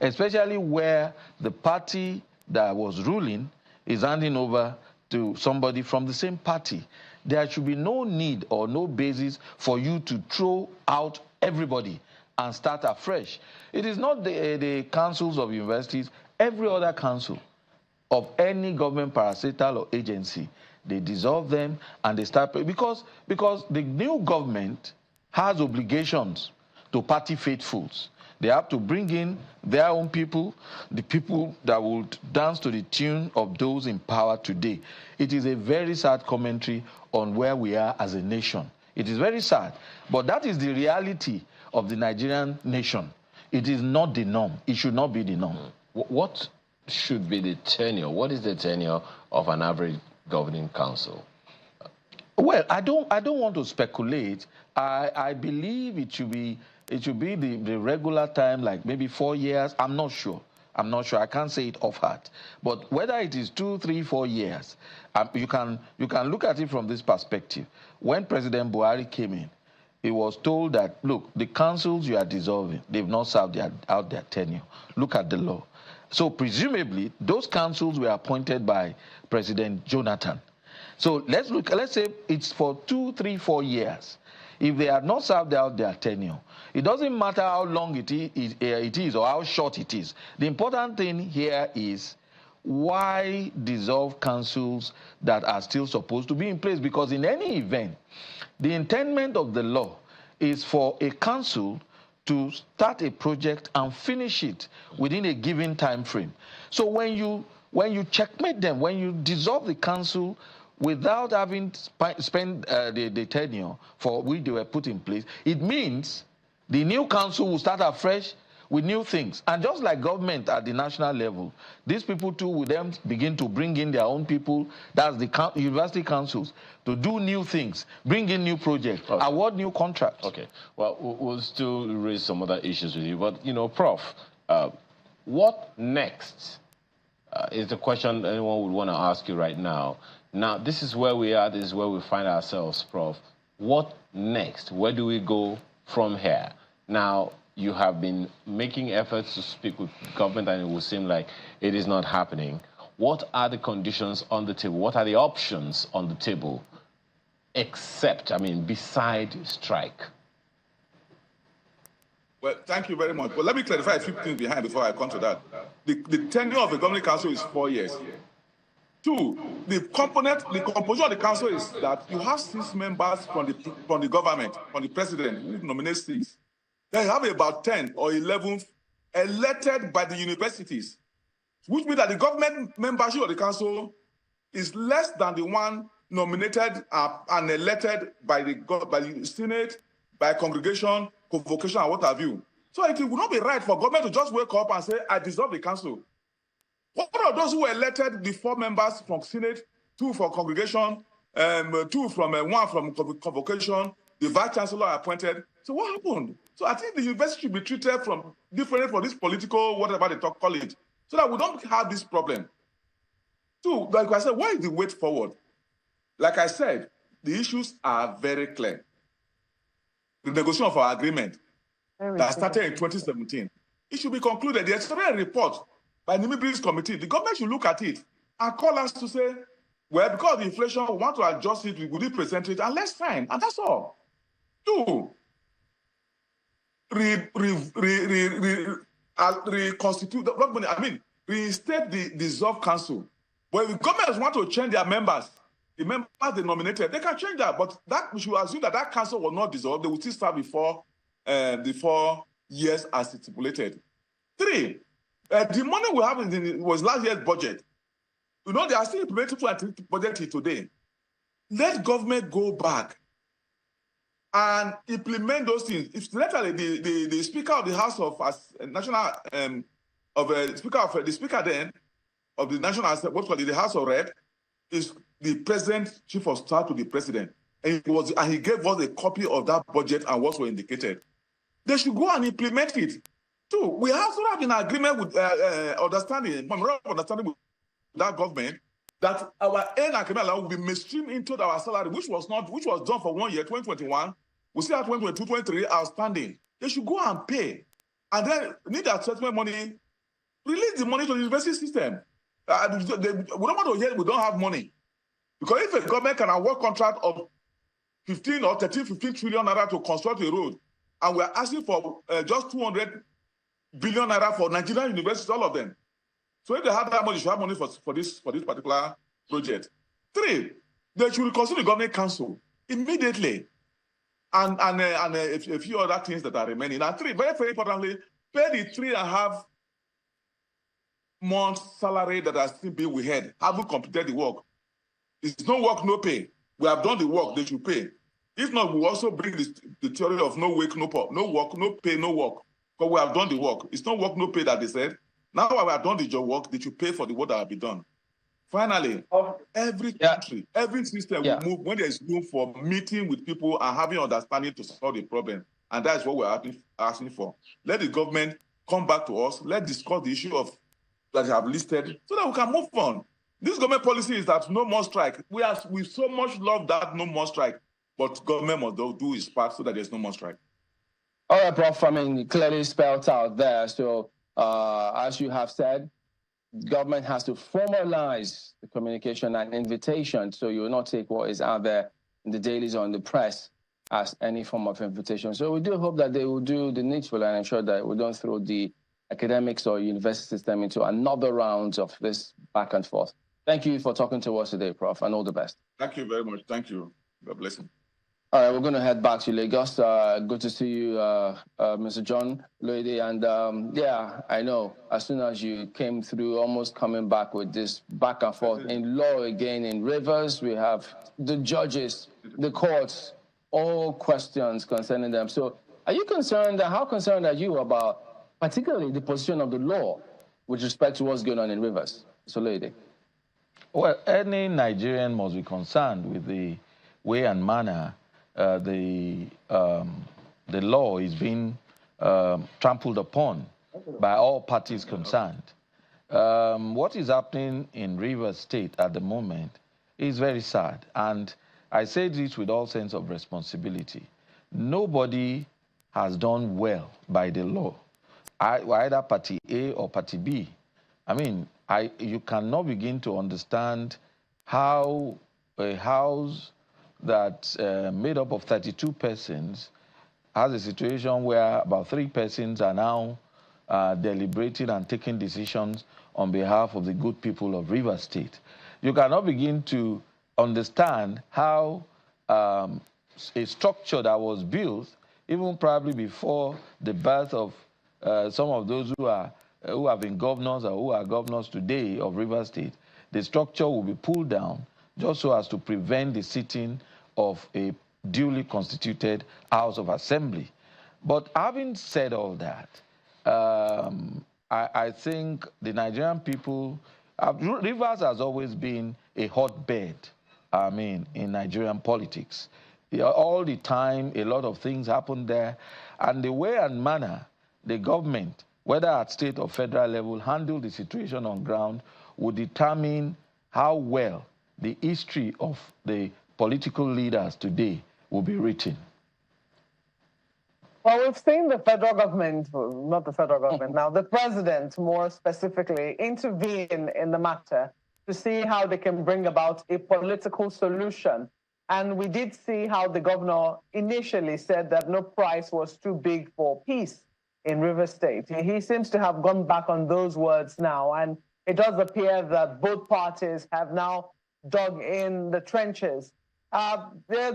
especially where the party that was ruling is handing over to somebody from the same party. There should be no need or no basis for you to throw out everybody and start afresh. It is not the councils of universities, every other council of any government parastatal or agency, they dissolve them and they start, because the new government has obligations to party faithfuls. They have to bring in their own people, the people that would dance to the tune of those in power today. It is a very sad commentary on where we are as a nation It is very sad. But that is the reality of the Nigerian nation. It is not the norm. It should not be the norm. What should be the tenure? What is the tenure of an average governing council? Well, I don't want to speculate. I believe it should be the regular time, like maybe 4 years. I'm not sure. I can't say it off heart. But whether it is 2, 3, 4 years, you can look at it from this perspective. When President Buhari came in, he was told that, look, the councils you are dissolving, they've not served out their tenure. Look at the law. So presumably, those councils were appointed by President Jonathan. So let's say it's for 2, 3, 4 years. If they have not served out their tenure, it doesn't matter how long it is or how short it is. The important thing here is why dissolve councils that are still supposed to be in place? Because in any event, the intent of the law is for a council to start a project and finish it within a given time frame. So when you checkmate them, when you dissolve the council without having spent the tenure for which they were put in place, it means the new council will start afresh with new things. And just like government at the national level, these people too will then begin to bring in their own people, that's the university councils, to do new things, bring in new projects, award new contracts. Okay. Well, we'll still raise some other issues with you. But, you know, Prof, what next is the question anyone would want to ask you right now. Now, this is where we are. This is where we find ourselves, Prof. What next? Where do we go from here? Now, you have been making efforts to speak with government, and it will seem like it is not happening. What are the conditions on the table? What are the options on the table, beside strike? Well, thank you very much. But let me clarify a few things behind before I come to that. The tenure of the governing council is 4 years. 2, the composition of the council is that you have 6 members from the government, from the president, who nominates 6. Then you have about 10 or 11 elected by the universities, which means that the government membership of the council is less than the one nominated and elected by the Senate, by congregation, convocation, and what have you. So it would not be right for government to just wake up and say, I dissolve the council. What are those who were elected, the 4 members from Senate, 2 from congregation, 2 from 1 from convocation, the vice chancellor appointed? So what happened? So I think the university should be treated differently for this political, whatever they call it, so that we don't have this problem. 2, like I said, why is the way forward? Like I said, the issues are very clear. The negotiation of our agreement that started in 2017, it should be concluded. There's a report by the Nimibri's committee. The government should look at it and call us to say, well, because of the inflation, we want to adjust it, we will present it, and let's sign, and that's all. 2, reconstitute, reinstate the dissolved council. But if the governments want to change their members, the members they nominated, they can change that. But that we should assume that council will not dissolve. They will still serve before the 4 years as stipulated. 3, the money we have was last year's budget. You know, they are still implementing budget today. Let government go back and implement those things. If literally the Speaker of the House of National the Speaker then of the National what's called the House of Rep is the President, Chief of Staff to the President, and he gave us a copy of that budget and what was indicated. They should go and implement it. 2, we also have an agreement with understanding with that government that our earn and criminal will be mainstream into our salary, which was done for 1 year, 2021. We still have 2022, 2023 outstanding. They should go and pay. And then need that settlement money, release the money to the university system. We don't want to hear we don't have money. Because if a government can award contract of 15 trillion naira to construct a road, and we're asking for just 200 billion naira for Nigerian universities, all of them. So if they have that money, they should have money for this particular project. 3, they should reconsider the government council immediately. And a few other things that are remaining. And 3, very, very importantly, pay the 3.5 months salary that has still been withheld, haven't completed the work. It's no work, no pay. We have done the work, they should pay. If not, we'll also bring the theory of no wake, no work, no pay, no work. Because we have done the work. It's not work, no pay that they said. Now that we have done the job work, they should pay for the work that will be done. Finally, every country, every system will move when there is room for meeting with people and having understanding to solve the problem. And that's what we're asking for. Let the government come back to us. Let's discuss the issue of that you have listed so that we can move on. This government policy is that no more strike. We so much love that no more strike, but government must do its part so that there's no more strike. All right, Prof. I mean, clearly spelled out there. So, as you have said, government has to formalize the communication and invitation, so you will not take what is out there in the dailies or in the press as any form of invitation. So we do hope that they will do the needful and ensure that we don't throw the academics or university system into another round of this back and forth. Thank you for talking to us today, Prof, and all the best. Thank you very much. Thank you. God bless you. All right, we're going to head back to Lagos. Good to see you, Mr. John Lady. And yeah, I know, as soon as you came through, almost coming back with this back and forth in law again in Rivers, we have the judges, the courts, all questions concerning them. So are you concerned, how concerned are you about particularly the position of the law with respect to what's going on in Rivers? So Lady. Well, any Nigerian must be concerned with the way and manner the law is being trampled upon by all parties concerned. What is happening in Rivers State at the moment is very sad, and I say this with all sense of responsibility. Nobody has done well by the law, either party A or party B. I mean, you cannot begin to understand how a house that made up of 32 persons has a situation where about 3 persons are now deliberating and taking decisions on behalf of the good people of Rivers State. You cannot begin to understand how a structure that was built, even probably before the birth of some of those who have been governors or who are governors today of Rivers State, the structure will be pulled down just so as to prevent the sitting of a duly constituted House of Assembly. But having said all that, I think the Nigerian people, Rivers has always been a hotbed, I mean, in Nigerian politics. All the time, a lot of things happen there. And the way and manner the government, whether at state or federal level, handle the situation on ground would determine how well the history of the political leaders today will be written. Well, we've seen the federal government, not the federal government now, the president more specifically intervene in the matter to see how they can bring about a political solution. And we did see how the governor initially said that no price was too big for peace in Rivers State. He seems to have gone back on those words now, and it does appear that both parties have now dug in the trenches. There are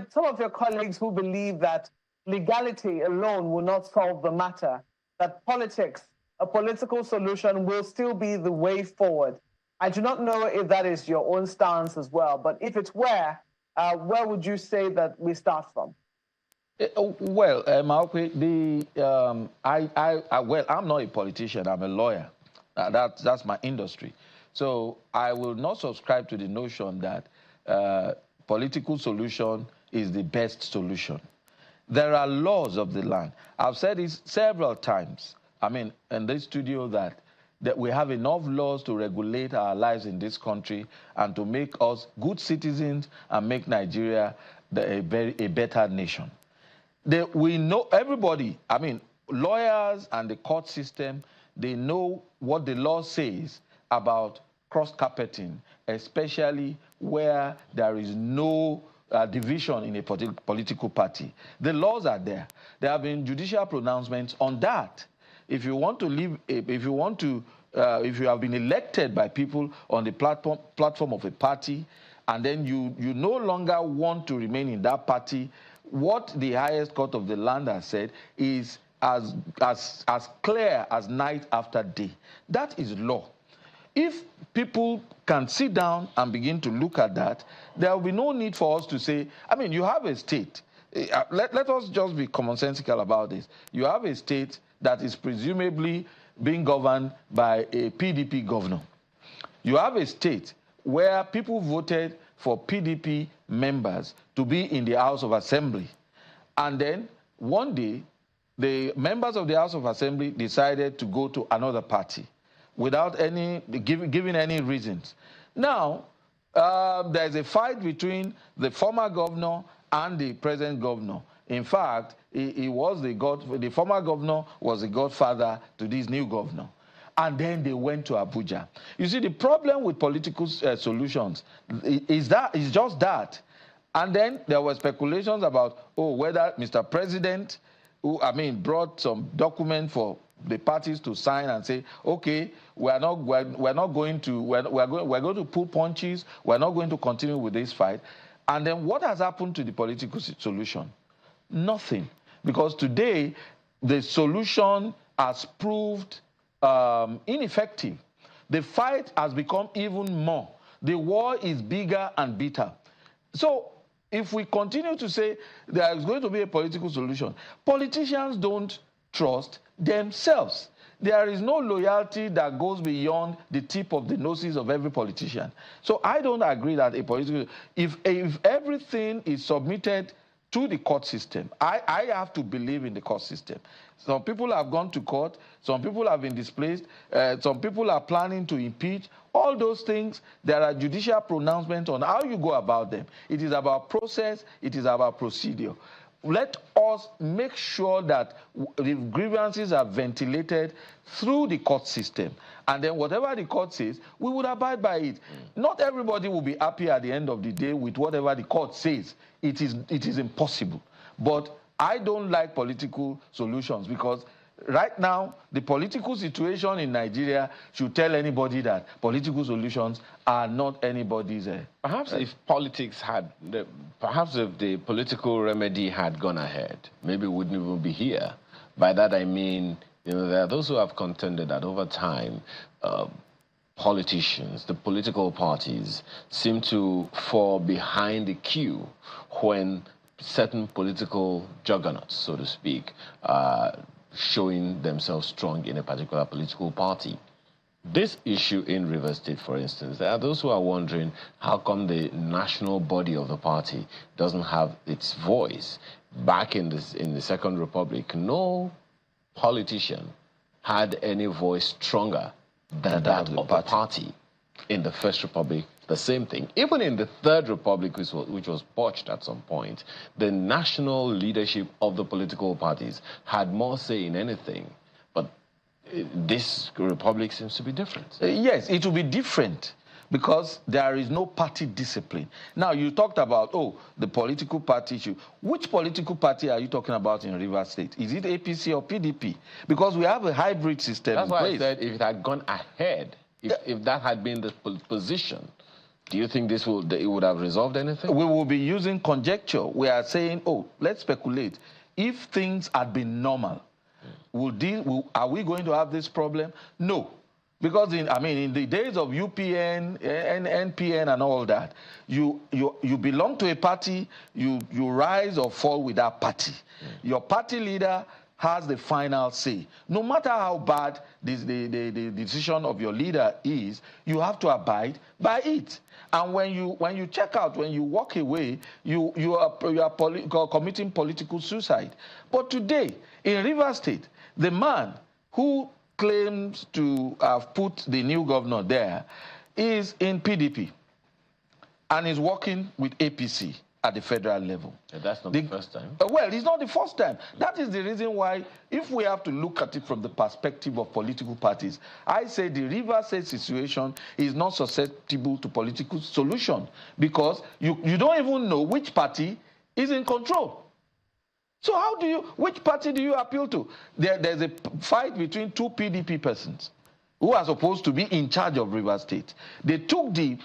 some of your colleagues who believe that legality alone will not solve the matter, that politics, a political solution will still be the way forward. I do not know if that is your own stance as well, but if it were, where would you say that we start from? Well, I'm not a politician, I'm a lawyer. That's my industry. So I will not subscribe to the notion that political solution is the best solution. There are laws of the land. I've said this several times, I mean, in this studio, that we have enough laws to regulate our lives in this country and to make us good citizens and make Nigeria a better nation. We know, everybody, I mean, lawyers and the court system, they know what the law says about cross-carpeting, especially where there is no division in a political party. The laws are there. There have been judicial pronouncements on that. If you want to live, if you have been elected by people on the platform of a party, and then you no longer want to remain in that party, what the highest court of the land has said is as clear as night after day. That is law. If people can sit down and begin to look at that, there will be no need for us to say, I mean, you have a state let us just be commonsensical about this. You have a state that is presumably being governed by a PDP governor. You have a state where people voted for PDP members to be in the House of Assembly. And then one day, the members of the House of Assembly decided to go to another party without any giving any reasons. Now, there's a fight between the former governor and the present governor. In fact, the former governor was the godfather to this new governor. And then they went to Abuja. You see, the problem with political solutions is just that. And then there were speculations about, whether Mr. President, brought some document for the parties to sign and say, okay, we're going to pull punches, we're not going to continue with this fight. And then what has happened to the political solution? Nothing. Because today, the solution has proved ineffective. The fight has become even more. The war is bigger and bitter. So if we continue to say there is going to be a political solution, politicians don't trust themselves. There is no loyalty that goes beyond the tip of the noses of every politician. So I don't agree that a political, if everything is submitted to the court system, I have to believe in the court system. Some people have gone to court, some people have been displaced, some people are planning to impeach. All those things, there are judicial pronouncements on how you go about them. It is about process, it is about procedure. Let us make sure that the grievances are ventilated through the court system. And then whatever the court says, we would abide by it. Not everybody will be happy at the end of the day with whatever the court says. It is impossible. But I don't like political solutions because right now, the political situation in Nigeria should tell anybody that political solutions are not anybody's. Perhaps if politics had, perhaps if the political remedy had gone ahead, maybe we wouldn't even be here. By that I mean, there are those who have contended that over time, politicians, the political parties, seem to fall behind the queue when certain political juggernauts, so to speak, showing themselves strong in a particular political party. This issue in Rivers State, for instance, there are those who are wondering how come the national body of the party doesn't have its voice. Back in the Second Republic, no politician had any voice stronger than that of the party. In the First Republic, the same thing. Even in the Third Republic, which was botched at some point, the national leadership of the political parties had more say in anything. But this republic seems to be different. Yes, it will be different because there is no party discipline. Now, you talked about, the political party issue. Which political party are you talking about in Rivers State? Is it APC or PDP? Because we have a hybrid system in place. That's why I said if it had gone ahead, if that had been the position, do you think it would have resolved anything? We will be using conjecture. We are saying, let's speculate. If things had been normal, are we going to have this problem? No. Because in the days of UPN, NPN and all that, you belong to a party, you rise or fall with that party. Your party leader has the final say. No matter how bad the decision of your leader is, you have to abide by it. And when you check out, when you walk away, you are committing political suicide. But today, in Rivers State, the man who claims to have put the new governor there is in PDP and is working with APC at the federal level. That's not the first time. Well, it's not the first time. That is the reason why, if we have to look at it from the perspective of political parties, I say the Rivers State situation is not susceptible to political solution because you don't even know which party is in control. So which party do you appeal to? There's a fight between two PDP persons who are supposed to be in charge of Rivers State. They took the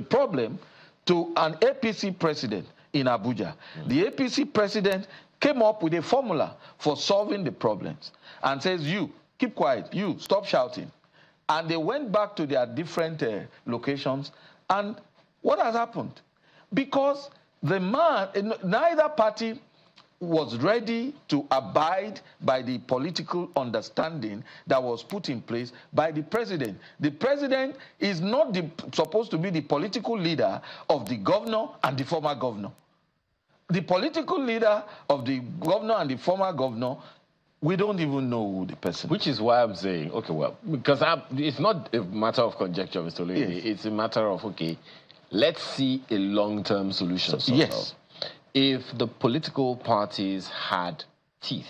problem to an APC president in Abuja. The APC president came up with a formula for solving the problems and says, you, keep quiet, you, stop shouting. And they went back to their different locations. And what has happened? Because the man, neither party was ready to abide by the political understanding that was put in place by the president. The president is not supposed to be the political leader of the governor and the former governor. The political leader of the governor and the former governor, we don't even know who the person is. Which is why I'm saying, okay, well, because it's not a matter of conjecture, Mr. Louis. Yes. It's a matter of, okay, let's see a long-term solution. Yes. If the political parties had teeth,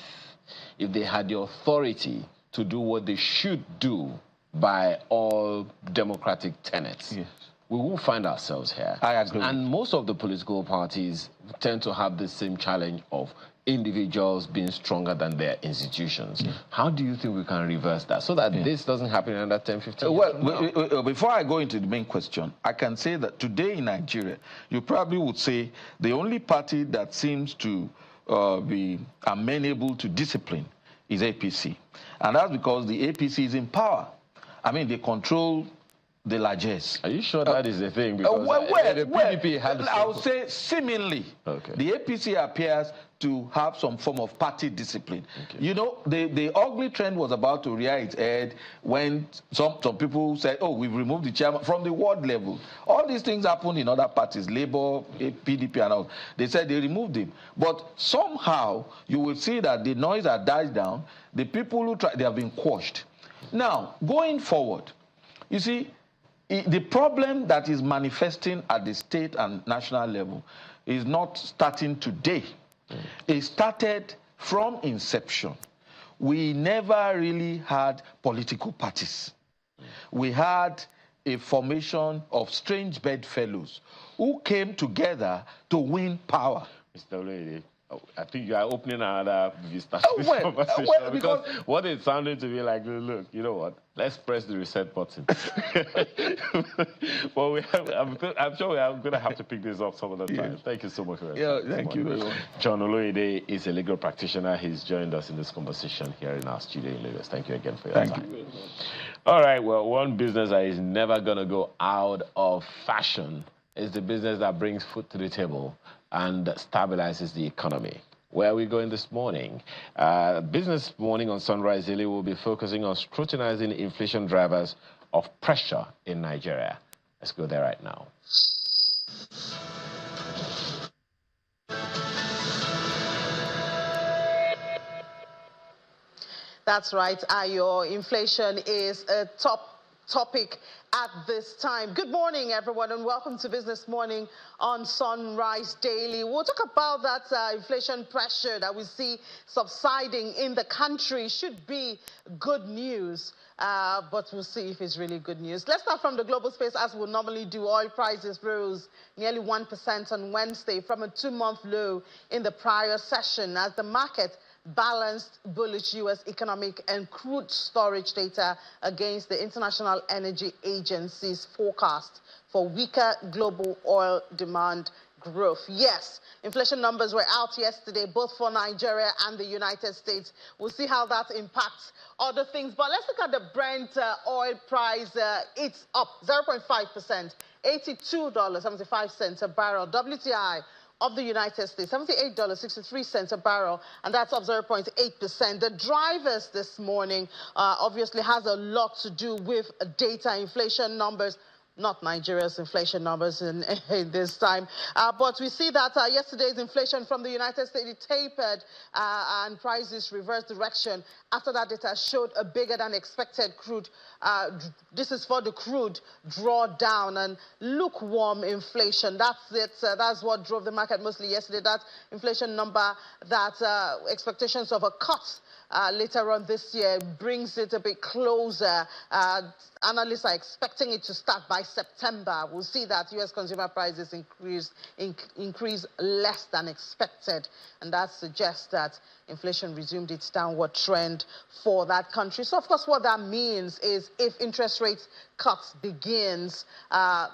if they had the authority to do what they should do by all democratic tenets, yes, we won't find ourselves here. I agree. And most of the political parties tend to have the same challenge of individuals being stronger than their institutions. Yeah. How do you think we can reverse that so that this doesn't happen in another 10, 15 years? Well, before I go into the main question, I can say that today in Nigeria, you probably would say the only party that seems to be amenable to discipline is APC. And that's because the APC is in power. I mean, they control the largesse. Are you sure that is the thing? Because the PDP had... I would say seemingly, the APC appears to have some form of party discipline. Okay. You know, the ugly trend was about to rear its head when some people said, oh, we've removed the chairman from the ward level. All these things happened in other parties, Labour, PDP and all. They said they removed him. But somehow, you will see that the noise has died down. The people who they have been quashed. Now, going forward, you see, the problem that is manifesting at the state and national level is not starting today. It started from inception. We never really had political parties. We had a formation of strange bedfellows who came together to win power. Mr. Lady, I think you are opening another vista conversation because what it sounded to be like, look, you know what? Let's press the reset button. Well, I'm sure we are going to have to pick this up some other time. Thank you so much for your time. Thank you very much. John Oloyede is a legal practitioner. He's joined us in this conversation here in our studio in Lagos. Thank you again for your time. Thank you. All right, well, one business that is never going to go out of fashion is the business that brings food to the table and stabilizes the economy. Where are we going this morning? Business Morning on Sunrise Daily will be focusing on scrutinizing inflation drivers of pressure in Nigeria. Let's go there right now. That's right, Ayo. Inflation is a top topic at this time. Good morning, everyone, and welcome to Business Morning on Sunrise Daily. We'll talk about that inflation pressure that we see subsiding in the country. Should be good news, but we'll see if it's really good news. Let's start from the global space, as we normally do. Oil prices rose nearly 1% on Wednesday from a 2-month low in the prior session as the market balanced bullish U.S. economic and crude storage data against the International Energy Agency's forecast for weaker global oil demand growth. Yes, inflation numbers were out yesterday, both for Nigeria and the United States. We'll see how that impacts other things. But let's look at the Brent oil price. It's up 0.5%, $82.75 a barrel. WTI of the United States, $78.63 a barrel, and that's up 0.8%. The drivers this morning obviously has a lot to do with data inflation numbers, not Nigeria's inflation numbers in this time. But we see that yesterday's inflation from the United States, it tapered and prices reversed direction after that data showed a bigger than expected crude. This is for the crude drawdown and lukewarm inflation. That's it. That's what drove the market mostly yesterday. That inflation number, that expectations of a cut later on this year brings it a bit closer. Analysts are expecting it to start by September. We'll see that U.S. consumer prices increase less than expected, and that suggests that inflation resumed its downward trend for that country. So, of course, what that means is if interest rate cuts begins,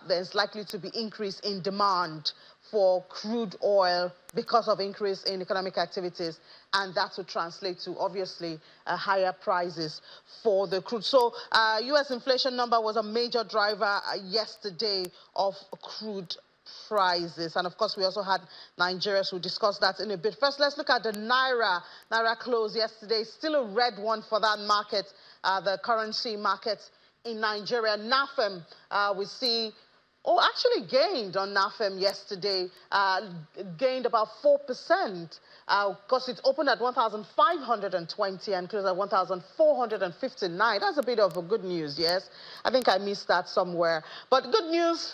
there's likely to be increase in demand for crude oil because of increase in economic activities, and that will translate to, obviously, higher prices for the crude. So U.S. inflation number was a major driver yesterday of crude prices. And of course, we also had Nigeria, so we'll discuss that in a bit. First, let's look at the Naira. Naira closed yesterday, still a red one for that market, the currency market in Nigeria. NAFEM, we see, actually gained on NAFEM yesterday, gained about 4%. Because it opened at 1,520 and closed at 1,459. That's a bit of a good news, yes? I think I missed that somewhere. But good news,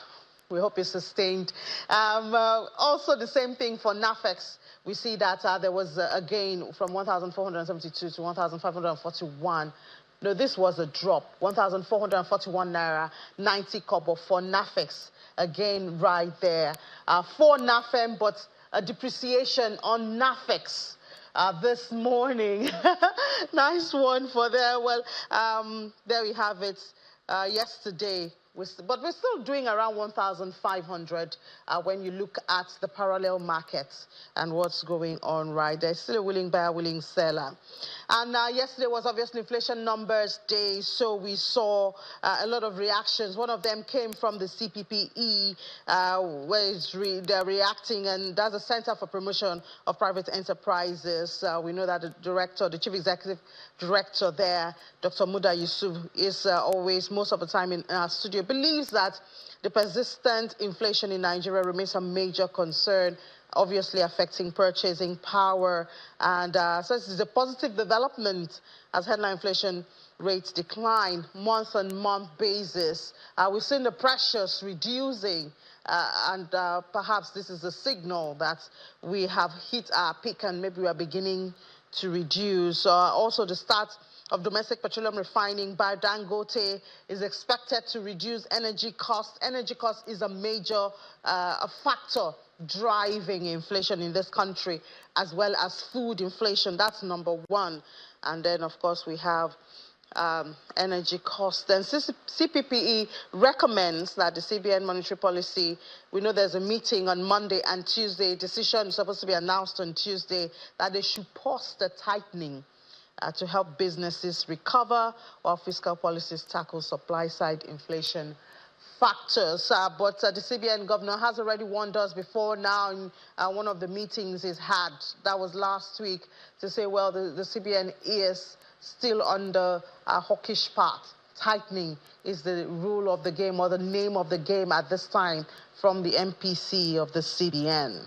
we hope it's sustained. Also the same thing for NAFEX. We see that there was a gain from 1,472 to 1,541. No, this was a drop, 1,441 Naira, 90 kobo for NAFEX. Again, right there. For NAFEM, but a depreciation on NAFEX this morning. Nice one for there. Well, there we have it. Yesterday, but we're still doing around 1,500 when you look at the parallel markets and what's going on right there. Still a willing buyer, willing seller. And yesterday was obviously inflation numbers day, so we saw a lot of reactions. One of them came from the CPPE, where they're reacting, and that's the Center for Promotion of Private Enterprises. We know that the director, the chief executive director there, Dr. Muda Yusuf, is always, most of the time in our studio, believes that the persistent inflation in Nigeria remains a major concern, obviously affecting purchasing power, and says it's a positive development as headline inflation rates decline month-on-month basis. We've seen the pressures reducing, and perhaps this is a signal that we have hit our peak and maybe we are beginning to reduce. Also, the start of domestic petroleum refining by Dangote is expected to reduce energy costs. Energy cost is a major factor driving inflation in this country, as well as food inflation. That's number one. And then, of course, we have energy costs. Then CPPE recommends that the CBN monetary policy, we know there's a meeting on Monday and Tuesday, decision is supposed to be announced on Tuesday, that they should pause the tightening to help businesses recover while fiscal policies tackle supply-side inflation factors. But the CBN governor has already warned us before now in one of the meetings he's had, that was last week, to say, well, the CBN is still on the hawkish path. Tightening is the rule of the game, or the name of the game at this time, from the MPC of the CBN.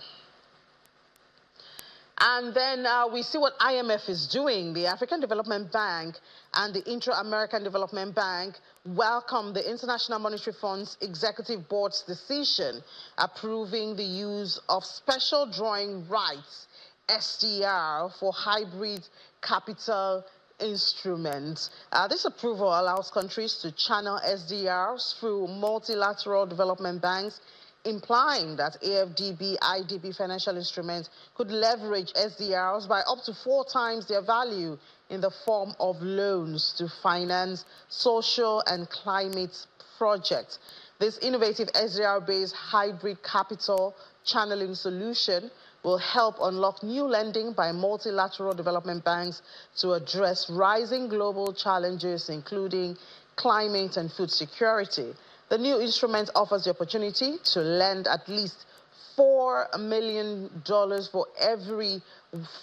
And then we see what IMF is doing. The African Development Bank and the Inter-American Development Bank welcome the International Monetary Fund's Executive Board's decision approving the use of special drawing rights, SDR, for hybrid capital instruments. This approval allows countries to channel SDRs through multilateral development banks, implying that AFDB, IDB financial instruments could leverage SDRs by up to 4 times their value in the form of loans to finance social and climate projects. This innovative SDR-based hybrid capital channeling solution will help unlock new lending by multilateral development banks to address rising global challenges, including climate and food security. The new instrument offers the opportunity to lend at least $4 million for every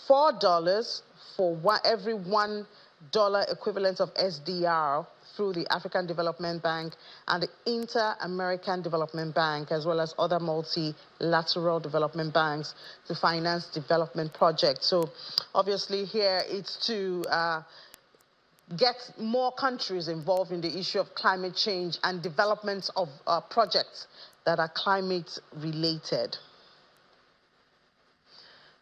$4 for every $1 equivalent of SDR through the African Development Bank and the Inter-American Development Bank, as well as other multilateral development banks, to finance development projects. So obviously here it's to get more countries involved in the issue of climate change and development of projects that are climate related.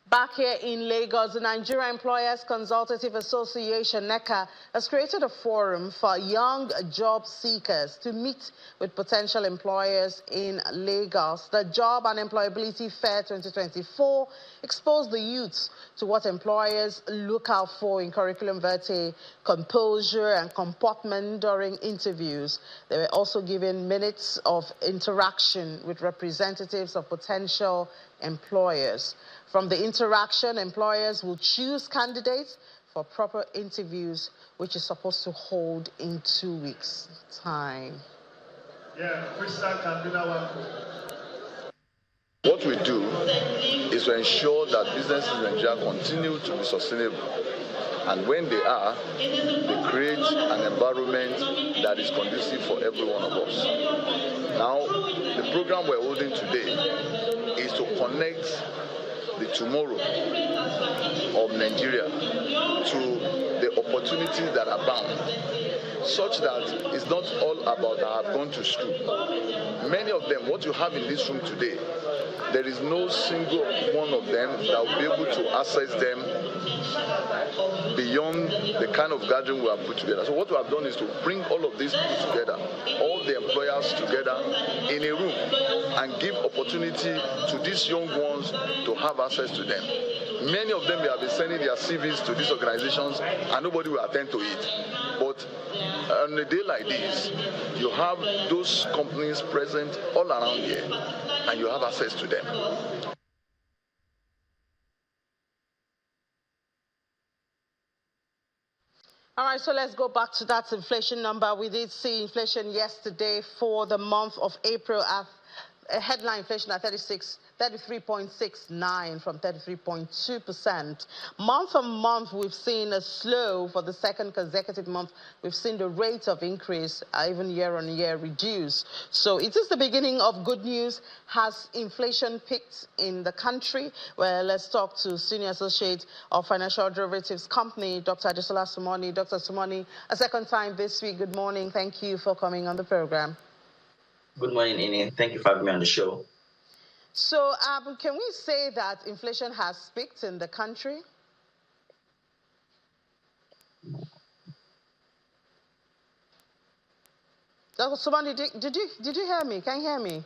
Back here in Lagos, the Nigeria Employers Consultative Association, NECA, has created a forum for young job seekers to meet with potential employers in Lagos. The Job and Employability Fair 2024 exposed the youths to what employers look out for in curriculum vitae, composure and comportment during interviews. They were also given minutes of interaction with representatives of potential employers. From the interaction, employers will choose candidates for proper interviews, which is supposed to hold in 2 weeks' time. Yeah, Krista can do that one. What we do is to ensure that businesses in Nigeria continue to be sustainable. And when they are, they create an environment that is conducive for every one of us. Now, the program we're holding today is to connect the tomorrow of Nigeria to the opportunities that abound, such that it's not all about I have gone to school. Many of them, what you have in this room today, there is no single one of them that will be able to access them beyond the kind of gathering we have put together. So what we have done is to bring all of these people together, all the employers together in a room, and give opportunity to these young ones to have access to them. Many of them, they have been sending their CVs to these organizations and nobody will attend to it. But on a day like this, you have those companies present all around here and you have access to them. All right, so let's go back to that inflation number. We did see inflation yesterday for the month of April at headline inflation at 33.69 from 33.2%. Month on month, we've seen a slow for the second consecutive month. We've seen the rate of increase, even year on year, reduce. So it is the beginning of good news. Has inflation peaked in the country? Well, let's talk to Senior Associate of Financial Derivatives Company, Dr. Adesola Sumoni. Dr. Sumoni, a second time this week. Good morning. Thank you for coming on the program. Good morning, Ini. Thank you for having me on the show. So can we say that inflation has peaked in the country? Dr. Sumoni, did you hear me? Can you hear me?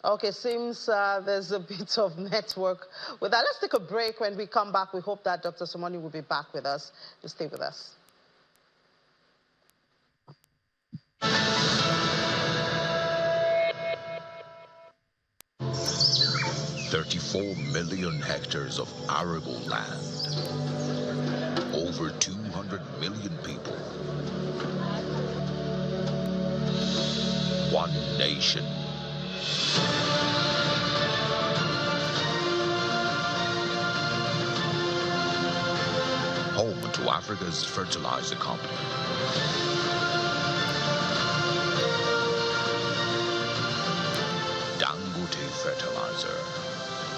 Okay, seems there's a bit of network with that. Let's take a break. When we come back, we hope that Dr. Sumoni will be back with us. Just stay with us. 34 million hectares of arable land, over 200 million people, one nation. Home to Africa's fertilizer company. Fertilizer,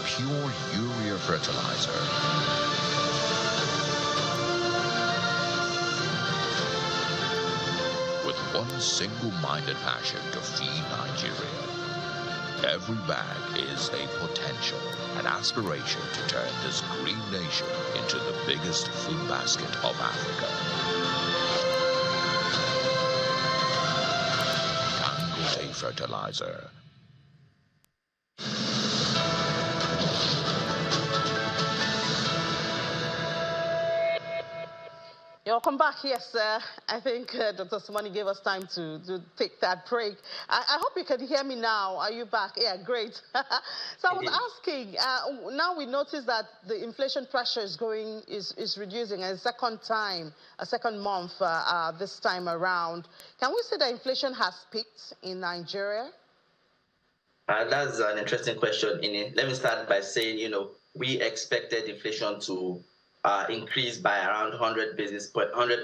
pure urea fertilizer. With one single-minded passion to feed Nigeria. Every bag is a potential, an aspiration to turn this green nation into the biggest food basket of Africa. Dangote Fertilizer. Welcome back. Yes, I think Dr. Sumoni gave us time to take that break. I hope you can hear me now. Are you back? Yeah, great. So I was asking, now we notice that the inflation pressure is reducing a second month this time around. Can we say that inflation has peaked in Nigeria? That's an interesting question, Ini. Let me start by saying, we expected inflation to increase by around 100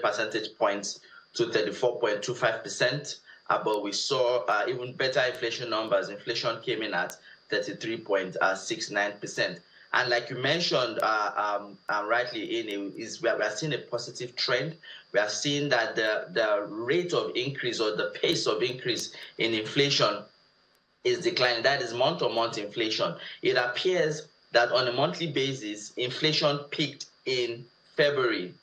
percentage points to 34.25%. But we saw even better inflation numbers. Inflation came in at 33.69%. And like you mentioned rightly, we are seeing a positive trend. We are seeing that the rate of increase or the pace of increase in inflation is declining. That is month-on-month inflation. It appears that on a monthly basis, inflation peaked in February.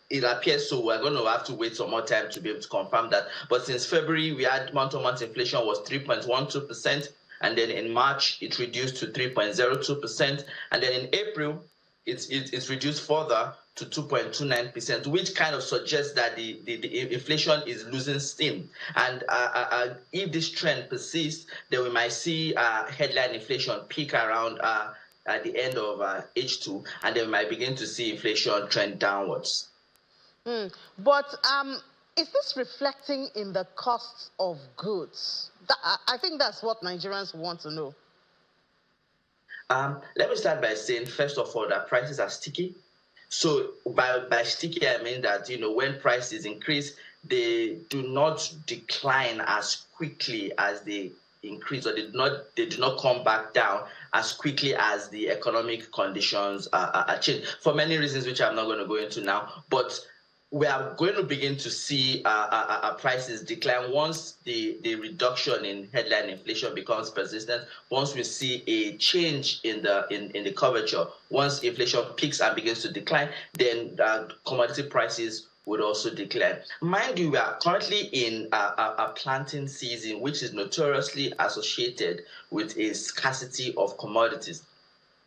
It appears so. We're going to have to wait some more time to be able to confirm that. But since February, we had month-on-month inflation was 3.12%, and then in March it reduced to 3.02%, and then in April it's reduced further to 2.29%, which kind of suggests that the inflation is losing steam. And if this trend persists, then we might see headline inflation peak around at the end of H2, and then we might begin to see inflation trend downwards. But Is this reflecting in the costs of goods? I think that's what Nigerians want to know. Let me start by saying, first of all, that prices are sticky. So by sticky, I mean that, when prices increase, they do not decline as quickly as they increase, or they do not come back down as quickly as the economic conditions are changed, for many reasons which I'm not going to go into now. But we are going to begin to see prices decline once the reduction in headline inflation becomes persistent. Once we see a change in the curvature, once inflation peaks and begins to decline, then commodity prices would also decline. Mind you, we are currently in a planting season, which is notoriously associated with a scarcity of commodities.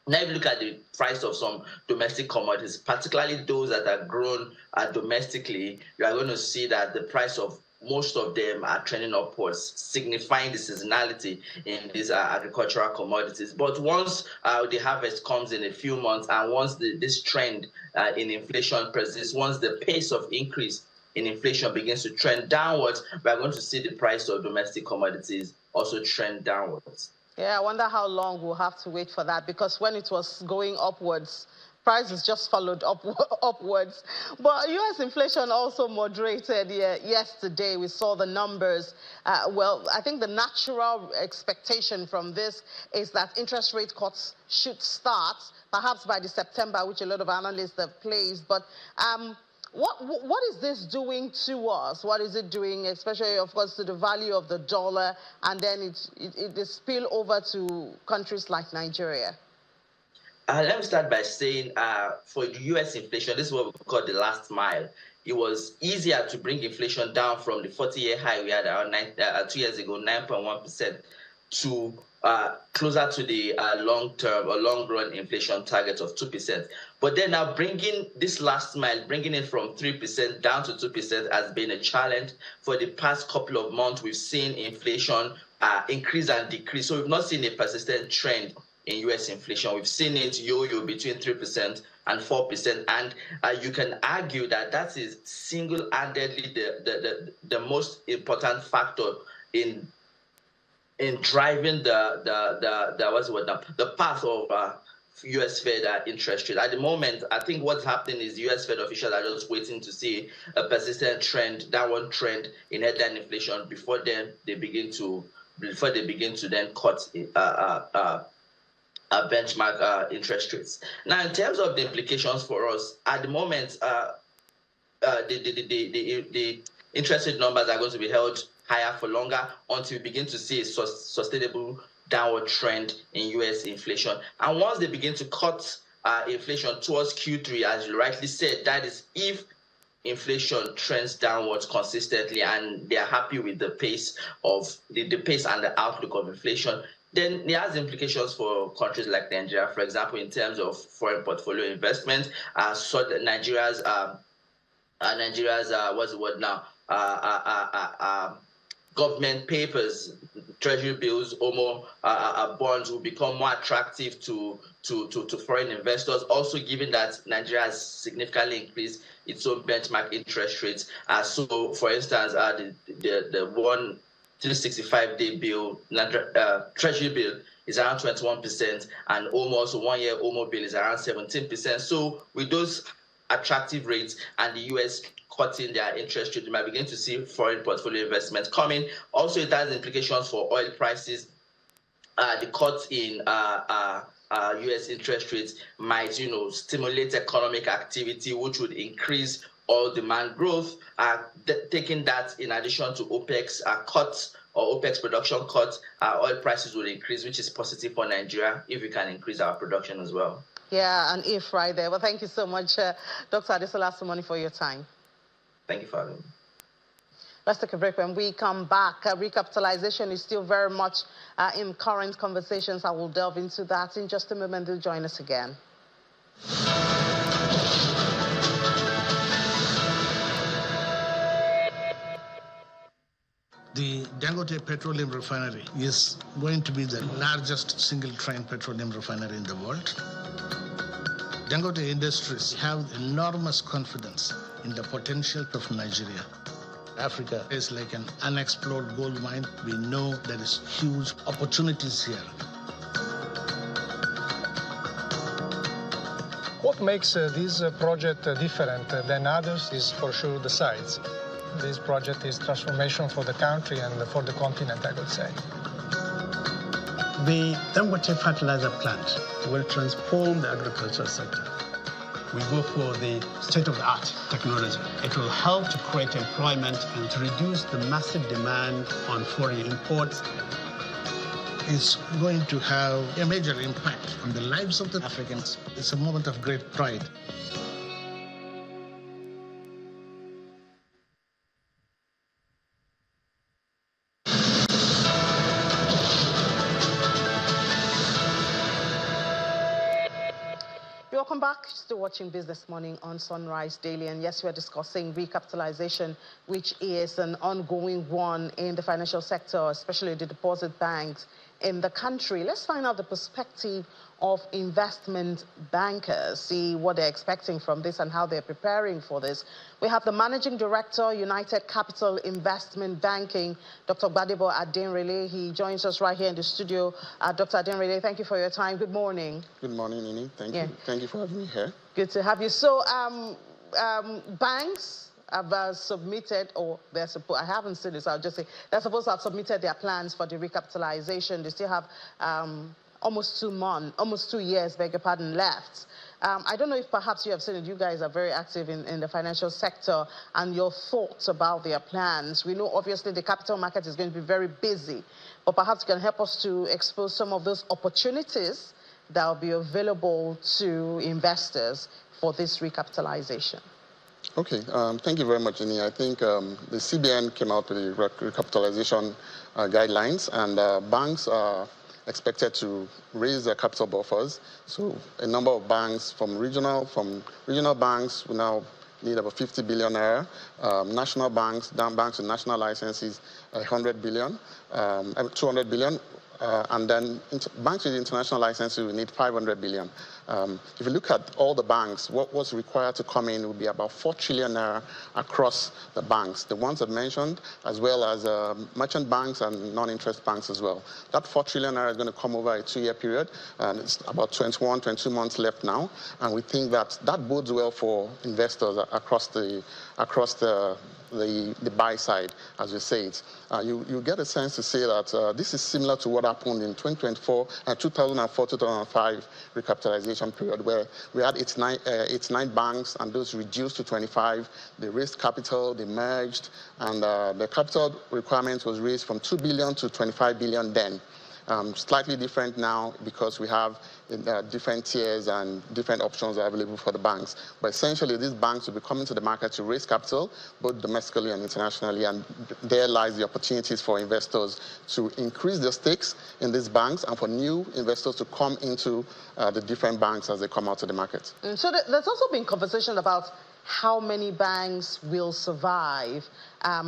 Now, if you look at the price of some domestic commodities, particularly those that are grown domestically, you are going to see that the price of most of them are trending upwards, signifying the seasonality in these agricultural commodities. But once the harvest comes in a few months, and once this trend in inflation persists, once the pace of increase in inflation begins to trend downwards, we are going to see the price of domestic commodities also trend downwards. Yeah, I wonder how long we'll have to wait for that, because when it was going upwards, prices just followed upwards. But U.S. inflation also moderated yesterday. We saw the numbers. Well, I think the natural expectation from this is that interest rate cuts should start, perhaps by the September, which a lot of analysts have placed. But what is this doing to us? What is it doing, especially, of course, to the value of the dollar, and then it spill over to countries like Nigeria? Let me start by saying for the U.S. inflation, this is what we call the last mile. It was easier to bring inflation down from the 40-year high we had around 2 years ago, 9.1%, to closer to the long-term or long-run inflation target of 2%. But then now bringing this last mile, bringing it from 3% down to 2% has been a challenge. For the past couple of months, we've seen inflation increase and decrease. So we've not seen a persistent trend in U.S. inflation. We've seen it yo-yo between 3% and 4%. And you can argue that that is single-handedly the most important factor in driving the path of U.S. Fed interest rate. At the moment, I think what's happening is U.S. Fed officials are just waiting to see a persistent trend, downward trend in headline inflation before they begin to then cut benchmark interest rates. Now, in terms of the implications for us, at the moment, the interest rate numbers are going to be held higher for longer until we begin to see a sustainable downward trend in U.S. inflation. And once they begin to cut inflation towards Q3, as you rightly said, that is if inflation trends downwards consistently and they are happy with the pace of the pace and the outlook of inflation, then it has implications for countries like Nigeria, for example, in terms of foreign portfolio investment. So that Nigeria's what's the word now? Government papers, treasury bills, bonds will become more attractive to foreign investors. Also, given that Nigeria has significantly increased its own benchmark interest rates. So, for instance, the 365-day bill, treasury bill, is around 21%, and almost 1 year bill is around 17%. So, with those attractive rates and the U.S. cutting their interest rate, you might begin to see foreign portfolio investments coming. Also, it has implications for oil prices. The cut in U.S. interest rates might, stimulate economic activity, which would increase oil demand growth. Taking that in addition to OPEC's cuts or OPEC's production cuts, oil prices will increase, which is positive for Nigeria if we can increase our production as well. Yeah, an if right there. Well, thank you so much, Dr. Adesola Asomani, for your time. Thank you for having me. Let's take a break. When we come back, recapitalization is still very much in current conversations. I will delve into that in just a moment. Do join us again. The Dangote Petroleum Refinery is going to be the largest single-train petroleum refinery in the world. Dangote Industries have enormous confidence in the potential of Nigeria. Africa is like an unexplored gold mine. We know there is huge opportunities here. What makes this project different than others is for sure the size. This project is transformation for the country and for the continent, I would say. The Dangote fertilizer plant will transform the agricultural sector. We go for the state-of-the-art technology. It will help to create employment and to reduce the massive demand on foreign imports. It's going to have a major impact on the lives of the Africans. It's a moment of great pride. Welcome back. Still watching Business Morning on Sunrise Daily. And yes, we're discussing recapitalization, which is an ongoing one in the financial sector, especially the deposit banks in the country. Let's find out the perspective of investment bankers, see what they're expecting from this and how they're preparing for this. We have the Managing Director, United Capital Investment Banking, Dr. Gbadebo Adenrele. He joins us right here in the studio. Dr. Adenrele, thank you for your time. Good morning. Good morning, Nini. Thank you. Thank you for having me here. Good to have you. So, banks have submitted, or they're supposed, I haven't seen this, I'll just say, they're supposed to have submitted their plans for the recapitalization. They still have almost 2 years, beg your pardon, left. I don't know if perhaps you have seen it. You guys are very active in the financial sector, and your thoughts about their plans. We know obviously the capital market is going to be very busy, but perhaps you can help us to expose some of those opportunities that will be available to investors for this recapitalization. Okay, thank you very much, Jenny. I think the CBN came out with the recapitalization guidelines, and banks are expected to raise their capital buffers. So a number of banks from regional banks will now need about 50 billion naira. National banks, banks with national licenses, 100 billion, 200 billion. And then banks with international licenses will need 500 billion. If you look at all the banks, what was required to come in would be about 4 trillion naira across the banks, the ones I've mentioned, as well as merchant banks and non-interest banks as well. That 4 trillion naira is going to come over a 2-year period, and it's about 22 months left now. And we think that that bodes well for investors across the buy side, as you say it. You get a sense to say that this is similar to what happened in 2004-2005 recapitalization period, where we had 89 banks, and those reduced to 25. They raised capital, they merged, and the capital requirement was raised from 2 billion to 25 billion then. Slightly different now because we have different tiers and different options are available for the banks. But essentially, these banks will be coming to the market to raise capital, both domestically and internationally, and there lies the opportunities for investors to increase their stakes in these banks and for new investors to come into the different banks as they come out to the market. So there's also been conversation about how many banks will survive.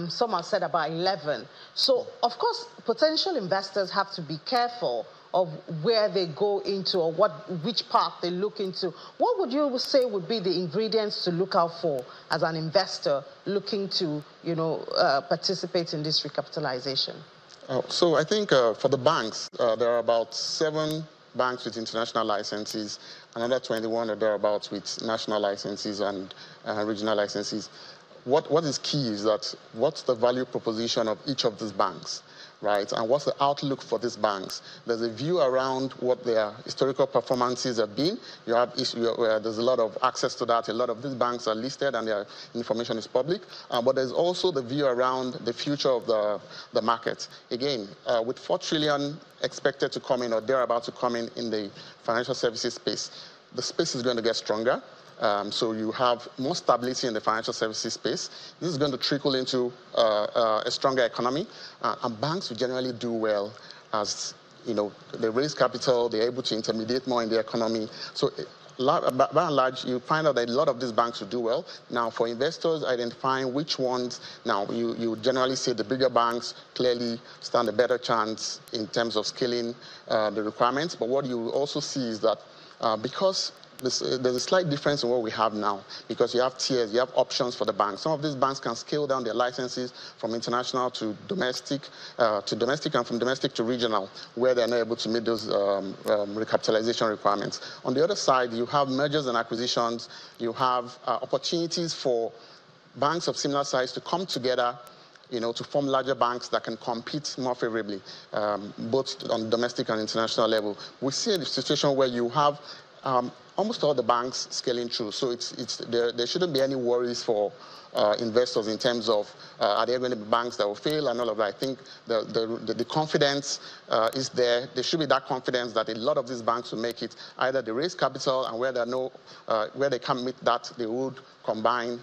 Some have said about 11. So, of course, potential investors have to be careful of where they go into or which path they look into. What would you say would be the ingredients to look out for as an investor looking to, participate in this recapitalization? So I think for the banks, there are about 7 banks with international licenses, another 21 or thereabouts with national licenses and regional licenses. What is key is that what's the value proposition of each of these banks, right? And what's the outlook for these banks? There's a view around what their historical performances have been. There's a lot of access to that. A lot of these banks are listed and their information is public. But there's also the view around the future of the market. Again, with 4 trillion expected to come in or thereabout to come in the financial services space, the space is going to get stronger. So you have more stability in the financial services space. This is going to trickle into a stronger economy. And banks will generally do well as, they raise capital, they're able to intermediate more in the economy. So by and large, you find out that a lot of these banks will do well. Now, for investors, identifying which ones, now you generally see the bigger banks clearly stand a better chance in terms of scaling the requirements. But what you also see is that because there's a slight difference in what we have now, because you have tiers, you have options for the banks. Some of these banks can scale down their licenses from international to domestic, and from domestic to regional, where they're not able to meet those recapitalization requirements. On the other side, you have mergers and acquisitions. You have opportunities for banks of similar size to come together, to form larger banks that can compete more favorably, both on domestic and international level. We see a situation where you have almost all the banks scaling through, so there shouldn't be any worries for investors in terms of are there going to be banks that will fail and all of that. I think the confidence is there. There should be that confidence that a lot of these banks will make it. Either they raise capital, and where they can't meet that, they would combine,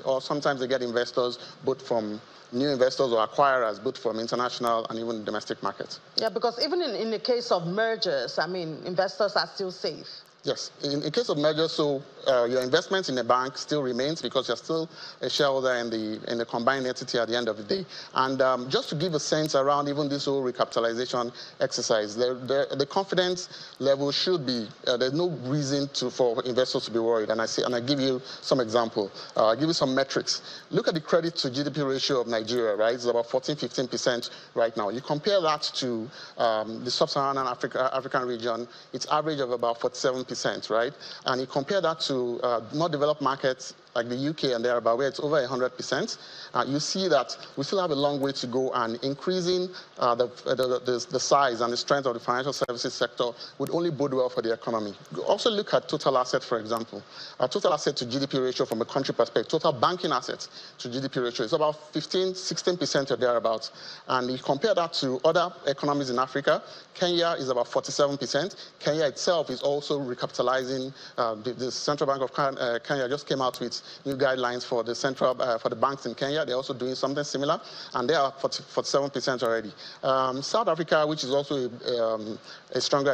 or sometimes they get investors, both from new investors or acquirers, both from international and even domestic markets. Yeah, because even in the case of mergers, I mean, investors are still safe. Yes, in case of mergers, so your investment in a bank still remains because you're still a shareholder in the combined entity at the end of the day. And just to give a sense around even this whole recapitalization exercise, the confidence level should be, there's no reason for investors to be worried. And I give you some example. I'll give you some metrics. Look at the credit to GDP ratio of Nigeria, right? It's about 15% right now. You compare that to the sub-Saharan African region, it's average of about 47%. Right? And you compare that to more developed markets like the UK and thereabout, where it's over 100%, you see that we still have a long way to go, and increasing the size and the strength of the financial services sector would only bode well for the economy. Also look at total asset, for example. Total asset to GDP ratio from a country perspective, total banking assets to GDP ratio is about 16% or thereabouts. And you compare that to other economies in Africa, Kenya is about 47%. Kenya itself is also recapitalizing. The Central Bank of Kenya just came out with new guidelines for the banks in Kenya. They're also doing something similar, and they are 47% already. South Africa, which is also a stronger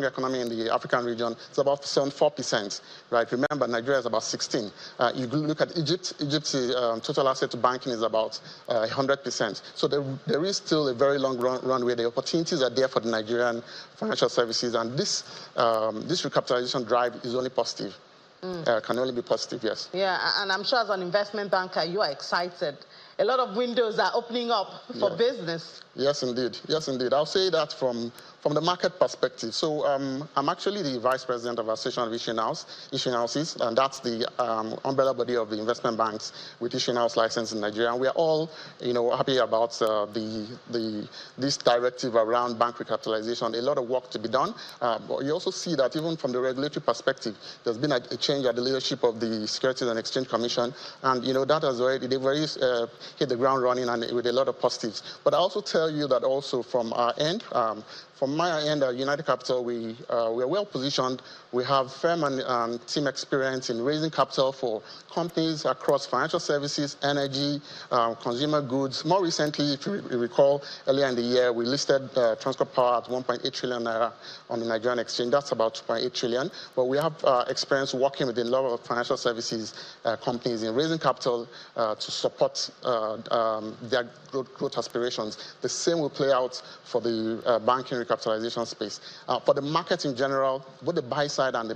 economy in the African region, it's about 74%. Right? Remember, Nigeria is about 16. You look at Egypt. Egypt's total asset to banking is about 100%. So there is still a very long runway. The opportunities are there for the Nigerian financial services, and this recapitalization drive is only positive. Can only be positive, yes. Yeah, and I'm sure as an investment banker, you are excited. A lot of windows are opening up for business. Yes, indeed. Yes, indeed. I'll say that from the market perspective. So I'm actually the vice president of Association of Issuing Houses, and that's the umbrella body of the investment banks with issuing house license in Nigeria. And we are all, happy about this directive around bank recapitalization. A lot of work to be done. But you also see that even from the regulatory perspective, there's been a change at the leadership of the Securities and Exchange Commission, and that has they've already hit the ground running and with a lot of positives. But I also tell you that also from our end, from my end at United Capital, we are well positioned. We have firm and team experience in raising capital for companies across financial services, energy, consumer goods. More recently, if you recall, earlier in the year, we listed Transcorp Power at 1.8 trillion naira on the Nigerian exchange. That's about 2.8 trillion. But we have experience working with a lot of financial services companies in raising capital to support their growth aspirations. The same will play out for the banking recapitalization space. For the market in general, both the buy side and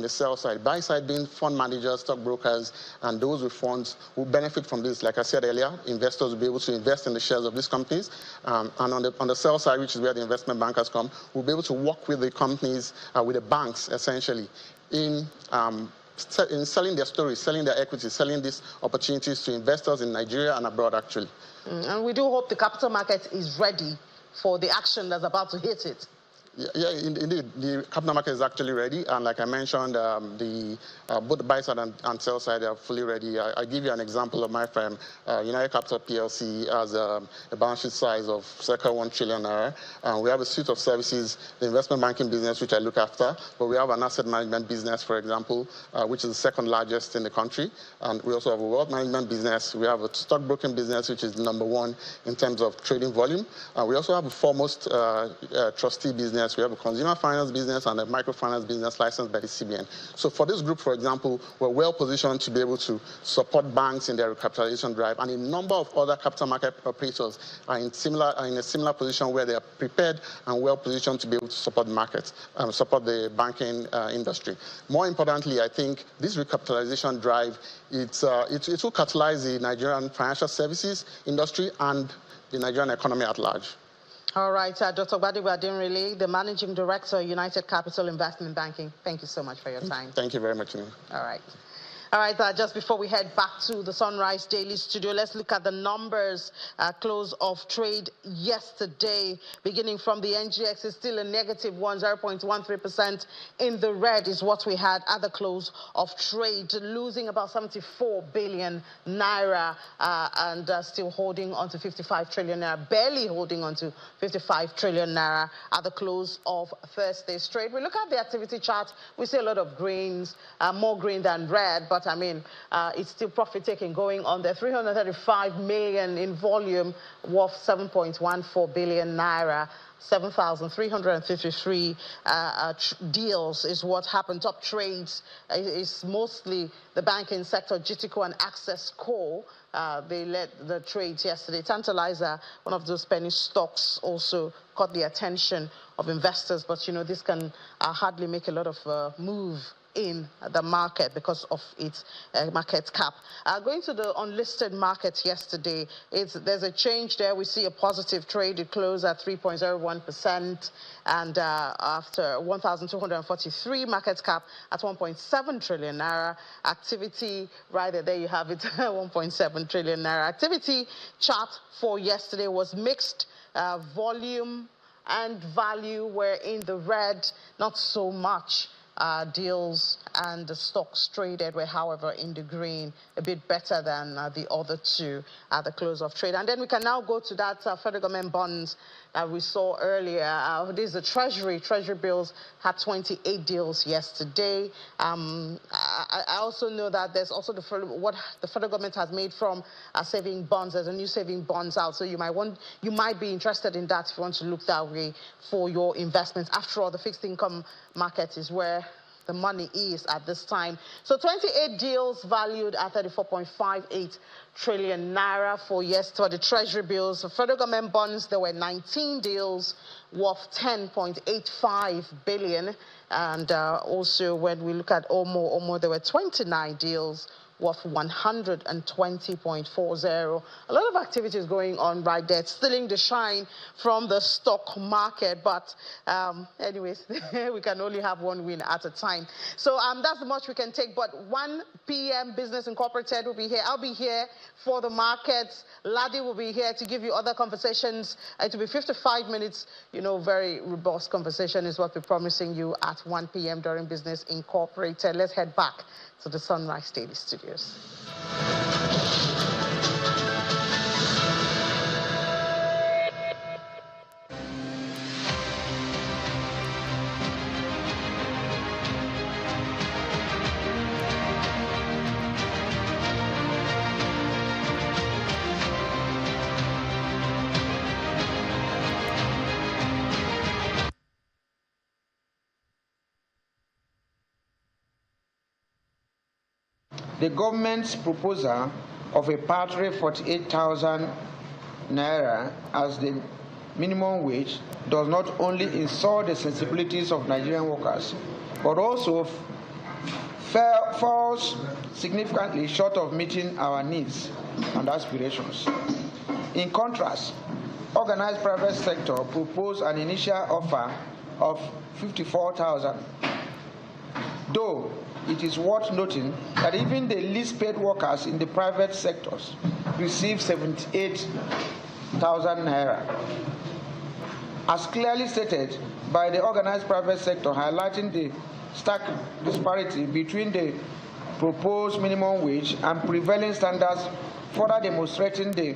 the sell side. Buy side being fund managers, stockbrokers, and those with funds who benefit from this. Like I said earlier, investors will be able to invest in the shares of these companies. And on the sell side, which is where the investment bankers come, we'll be able to work with the companies, with the banks, essentially, in selling their stories, selling their equities, selling these opportunities to investors in Nigeria and abroad, actually. And we do hope the capital market is ready for the action that's about to hit it. Yeah, indeed. The capital market is actually ready, and like I mentioned, both the buy side and sell side are fully ready. I give you an example of my firm. United Capital PLC has a balance sheet size of circa 1 trillion naira. We have a suite of services, the investment banking business, which I look after, but we have an asset management business, for example, which is the second largest in the country. And we also have a wealth management business. We have a stockbroking business, which is number one in terms of trading volume. We also have a foremost trustee business, business, we have a consumer finance business and a microfinance business licensed by the CBN. So for this group, for example, we're well positioned to be able to support banks in their recapitalization drive, and a number of other capital market operators are in a similar position where they are prepared and well positioned to be able to support the markets, support the banking industry. More importantly, I think this recapitalization drive, it will catalyze the Nigerian financial services industry and the Nigerian economy at large. All right, Dr. Gbadebo Adinrile, the Managing Director, United Capital Investment Banking. Thank you so much for your time. Thank you very much, Nina. All right. All right, just before we head back to the Sunrise Daily Studio, let's look at the numbers. Close of trade yesterday, beginning from the NGX, is still a negative 0.13%. In the red is what we had at the close of trade, losing about 74 billion naira and still holding on to 55 trillion naira, barely holding on to 55 trillion naira at the close of Thursday's trade. We look at the activity chart, we see a lot of greens, more green than red, but I mean, it's still profit-taking going on there. 335 million in volume, worth 7.14 billion naira. 7,353 deals is what happened. Top trades is mostly the banking sector, GTCO and Access Co. They led the trades yesterday. Tantalizer, one of those penny stocks, also caught the attention of investors. But, you know, this can hardly make a lot of move in the market because of its market cap. Going to the unlisted market yesterday, there's a change there. We see a positive trade. It closed at 3.01%, and after 1,243 market cap at 1.7 trillion naira. Activity, right there you have it, 1.7 trillion naira. Activity chart for yesterday was mixed. Volume and value were in the red, not so much. Deals and the stocks traded were, however, in the green, a bit better than the other two at the close of trade. And then we can now go to that federal government bonds that we saw earlier. This is the Treasury. Treasury bills had 28 deals yesterday. I also know that there's also what the federal government has made from saving bonds. There's a new saving bonds out, so you might be interested in that if you want to look that way for your investments. After all, the fixed income market is where the money is at this time. So 28 deals valued at 34.58 trillion naira for the Treasury bills. For federal government bonds, there were 19 deals worth 10.85 billion. And also when we look at OMO, there were 29 deals worth 120.40. A lot of activities going on right there, stealing the shine from the stock market. But anyways, we can only have one win at a time. So that's much we can take. But 1 p.m. Business Incorporated will be here. I'll be here for the markets. Ladi will be here to give you other conversations. It will be 55 minutes, you know, very robust conversation is what we're promising you at 1 p.m. during Business Incorporated. Let's head back to the Sunrise Daily Studios. The government's proposal of a paltry 48,000 naira as the minimum wage does not only insult the sensibilities of Nigerian workers, but also falls significantly short of meeting our needs and aspirations. In contrast, organized private sector proposed an initial offer of 54,000, though it is worth noting that even the least paid workers in the private sectors receive 78,000 naira. As clearly stated by the organized private sector, highlighting the stark disparity between the proposed minimum wage and prevailing standards, further demonstrating the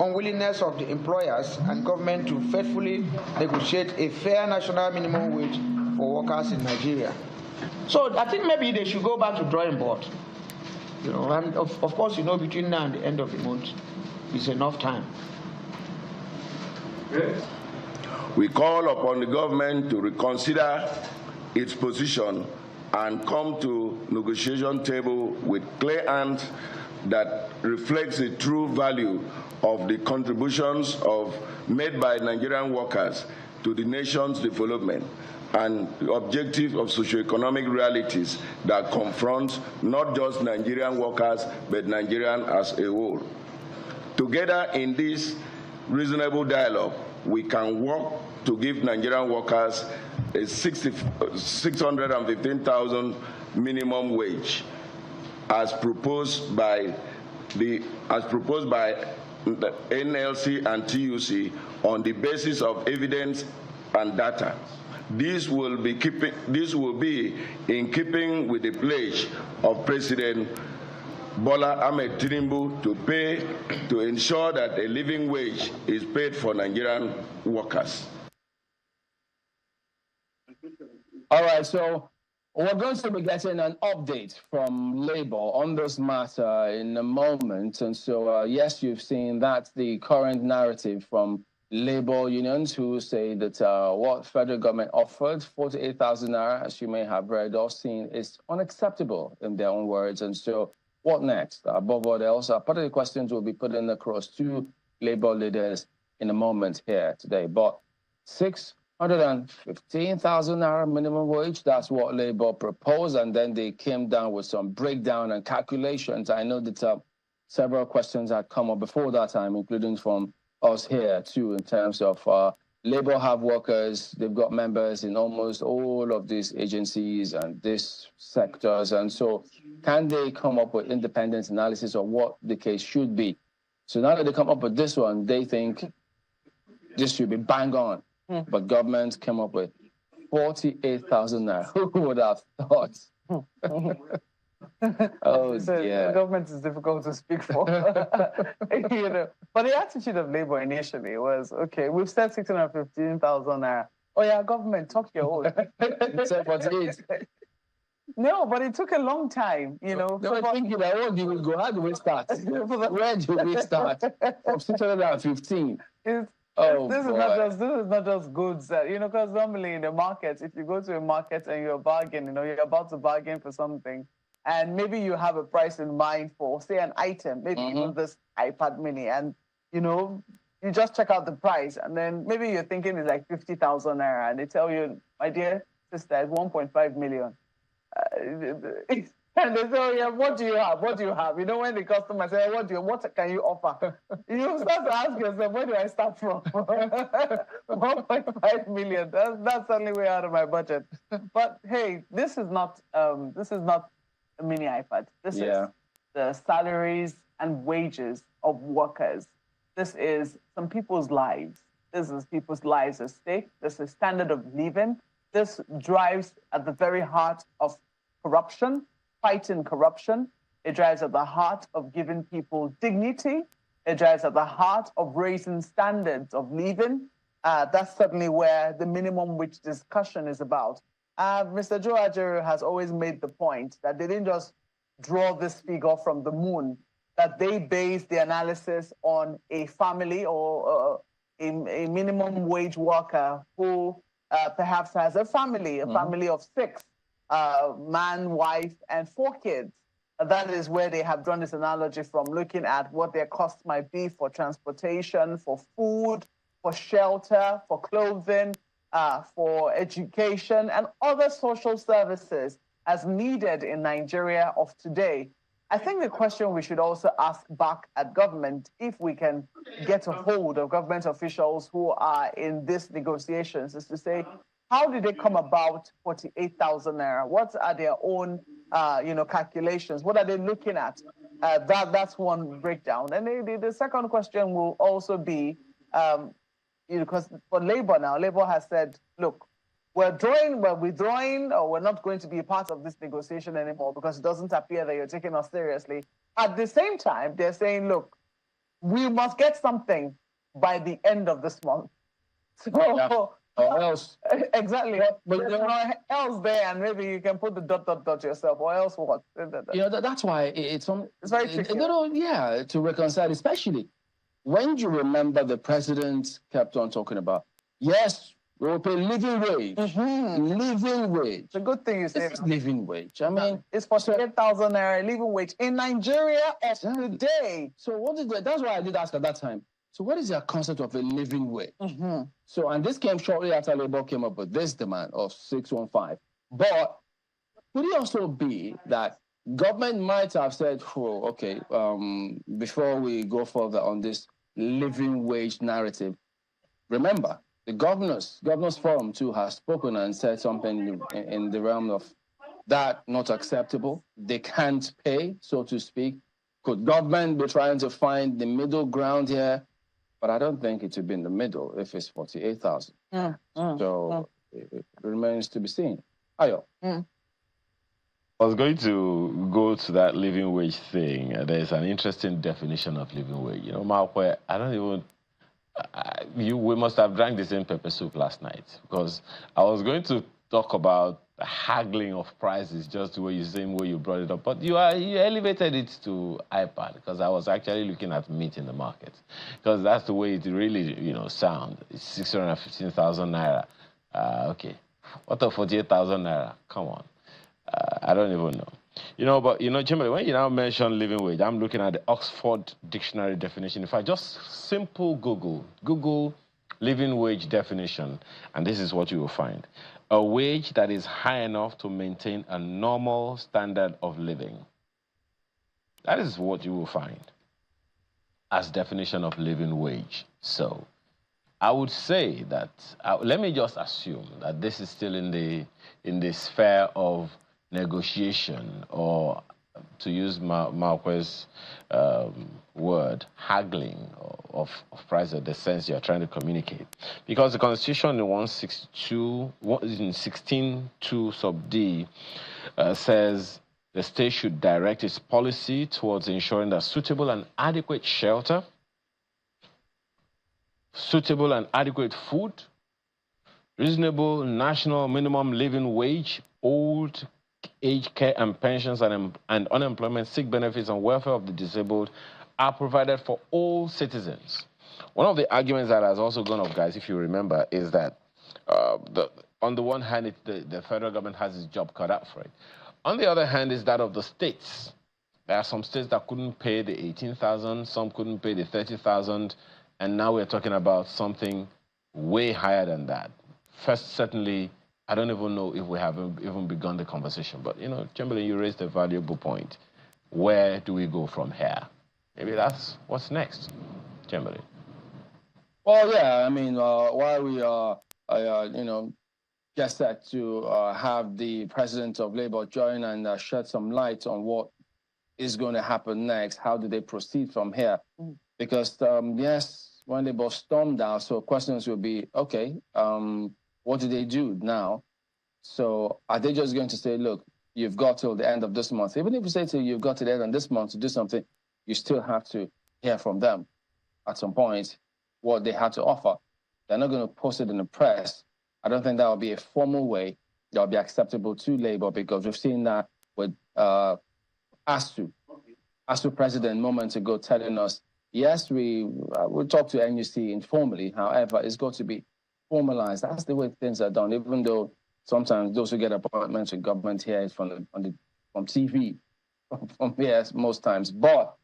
unwillingness of the employers and government to faithfully negotiate a fair national minimum wage for workers in Nigeria. So I think maybe they should go back to drawing board. You know, and of course, you know, between now and the end of the month is enough time. We call upon the government to reconsider its position and come to negotiation table with clear hands that reflects the true value of the contributions made by Nigerian workers to the nation's development and the objective of socioeconomic realities that confront not just Nigerian workers, but Nigerians as a whole. Together in this reasonable dialogue, we can work to give Nigerian workers a 615,000 minimum wage as proposed by the NLC and TUC on the basis of evidence and data. This will be in keeping with the pledge of President Bola Ahmed Tinubu to ensure that a living wage is paid for Nigerian workers. All right, so we're going to be getting an update from Labour on this matter in a moment. And so, yes, you've seen that's the current narrative from Labour unions who say that what federal government offered, 48,000 naira, as you may have read or seen, is unacceptable in their own words. And so what next? Above all else, part of the questions will be put in across to Labour leaders in a moment here today. But 615,000 naira minimum wage, that's what Labour proposed, and then they came down with some breakdown and calculations. I know that several questions had come up before that time, including from us here too, in terms of Labour have workers, they've got members in almost all of these agencies and these sectors, and so can they come up with independent analysis of what the case should be? So now that they come up with this one, they think this should be bang on. But government came up with 48,000 naira. Who would have thought? Oh, yeah. The government is difficult to speak for. You know, but the attitude of Labour initially was, okay, we've said 615,000 naira. Oh yeah, government, talk your own. Said 48. No, but it took a long time, you know. They were thinking, where do we go? How do we start? Where do we start? From 615. This is not just goods, you know, because normally in the market, if you go to a market and you're bargaining, you know, you're about to bargain for something, and maybe you have a price in mind for, say, an item, maybe even this iPad mini, and, you know, you just check out the price, and then maybe you're thinking it's like 50,000 naira, and they tell you, my dear sister, it's 1.5 million. And they say, oh, yeah, what do you have? What do you have? You know, when the customer says, what can you offer? You start to ask yourself, where do I start from? 1.5 million. That's certainly way out of my budget. But hey, this is not a mini iPad. This is the salaries and wages of workers. This is some people's lives. This is people's lives at stake. This is standard of living. This drives at the very heart of corruption, fighting corruption. It drives at the heart of giving people dignity. It drives at the heart of raising standards of living. That's certainly where the minimum wage discussion is about. Mr. Joe Ajaero has always made the point that they didn't just draw this figure from the moon, that they based the analysis on a family or a minimum wage worker who perhaps has a family of 6, man, wife, and 4 kids. That is where they have drawn this analogy from, looking at what their costs might be for transportation, for food, for shelter, for clothing, for education, and other social services as needed in Nigeria of today. I think the question we should also ask back at government, if we can get a hold of government officials who are in these negotiations, is to say, how did they come about 48,000 naira? What are their own, calculations? What are they looking at? That's one breakdown. And the second question will also be, because for Labour now, Labour has said, look, we're withdrawing, or we're not going to be a part of this negotiation anymore because it doesn't appear that you're taking us seriously. At the same time, they're saying, look, we must get something by the end of this month. So, or else. Exactly. But there's no else there, and maybe you can put the ... yourself, or else what? You know, that's why it's very tricky. To reconcile, especially when you remember the president kept on talking about Yes, we will pay living wage. Living wage. The good thing is it's living wage. I mean, it's 48,000 naira living wage in Nigeria today. So what is that? That's why I did ask at that time. So what is your concept of a living wage? So, and this came shortly after Labour came up with this demand of 615. But could it also be that government might have said, oh, okay, before we go further on this living wage narrative, remember, the governors forum too has spoken and said something in the realm of that not acceptable. They can't pay, so to speak. Could government be trying to find the middle ground here? But I don't think it would be in the middle if it's 48,000. So it remains to be seen. Ayo. I was going to go to that living wage thing. There's an interesting definition of living wage. You know, Malware, I don't even. We must have drank the same pepper soup last night, because I was going to talk about the haggling of prices just the same way you brought it up, but you elevated it to iPad, because I was actually looking at meat in the market, because that's the way it really sound. It's 615,000 naira. Okay, what of 48,000 naira? Come on, I don't even know. But Kimberly, when you now mention living wage, I'm looking at the Oxford Dictionary definition. If I just simple Google living wage definition, and this is what you will find: a wage that is high enough to maintain a normal standard of living. That is what you will find as definition of living wage. So I would say that, let me just assume that this is still in the sphere of negotiation, or to use Marquez's word, haggling of price, of the sense you're trying to communicate. Because the Constitution in 16(2) sub D says the state should direct its policy towards ensuring that suitable and adequate shelter, suitable and adequate food, reasonable national minimum living wage, old age care and pensions and unemployment, sick benefits and welfare of the disabled are provided for all citizens. One of the arguments that has also gone up, guys, if you remember, is that on the one hand, the federal government has its job cut out for it. On the other hand is that of the states. There are some states that couldn't pay the 18,000, some couldn't pay the 30,000, and now we're talking about something way higher than that. First, certainly, I don't even know if we haven't even begun the conversation. But, Chamberlain, you raised a valuable point. Where do we go from here? Maybe that's what's next, Chamberlain. Well, yeah, I mean, while we are, get set to have the president of Labour join and shed some light on what is going to happen next, how do they proceed from here? Because, yes, when Labour stormed out, so questions will be, okay, what do they do now? So are they just going to say, look, you've got till the end of this month? Even if you say to you've got till the end of this month to do something, you still have to hear from them at some point what they had to offer. They're not going to post it in the press. I don't think that will be a formal way that will be acceptable to Labour, because we've seen that with ASUU president moments ago telling us, yes, we talk to NUC informally. However, it's got to be formalized. That's the way things are done, even though sometimes those who get appointments with government here is from TV, from here most times. But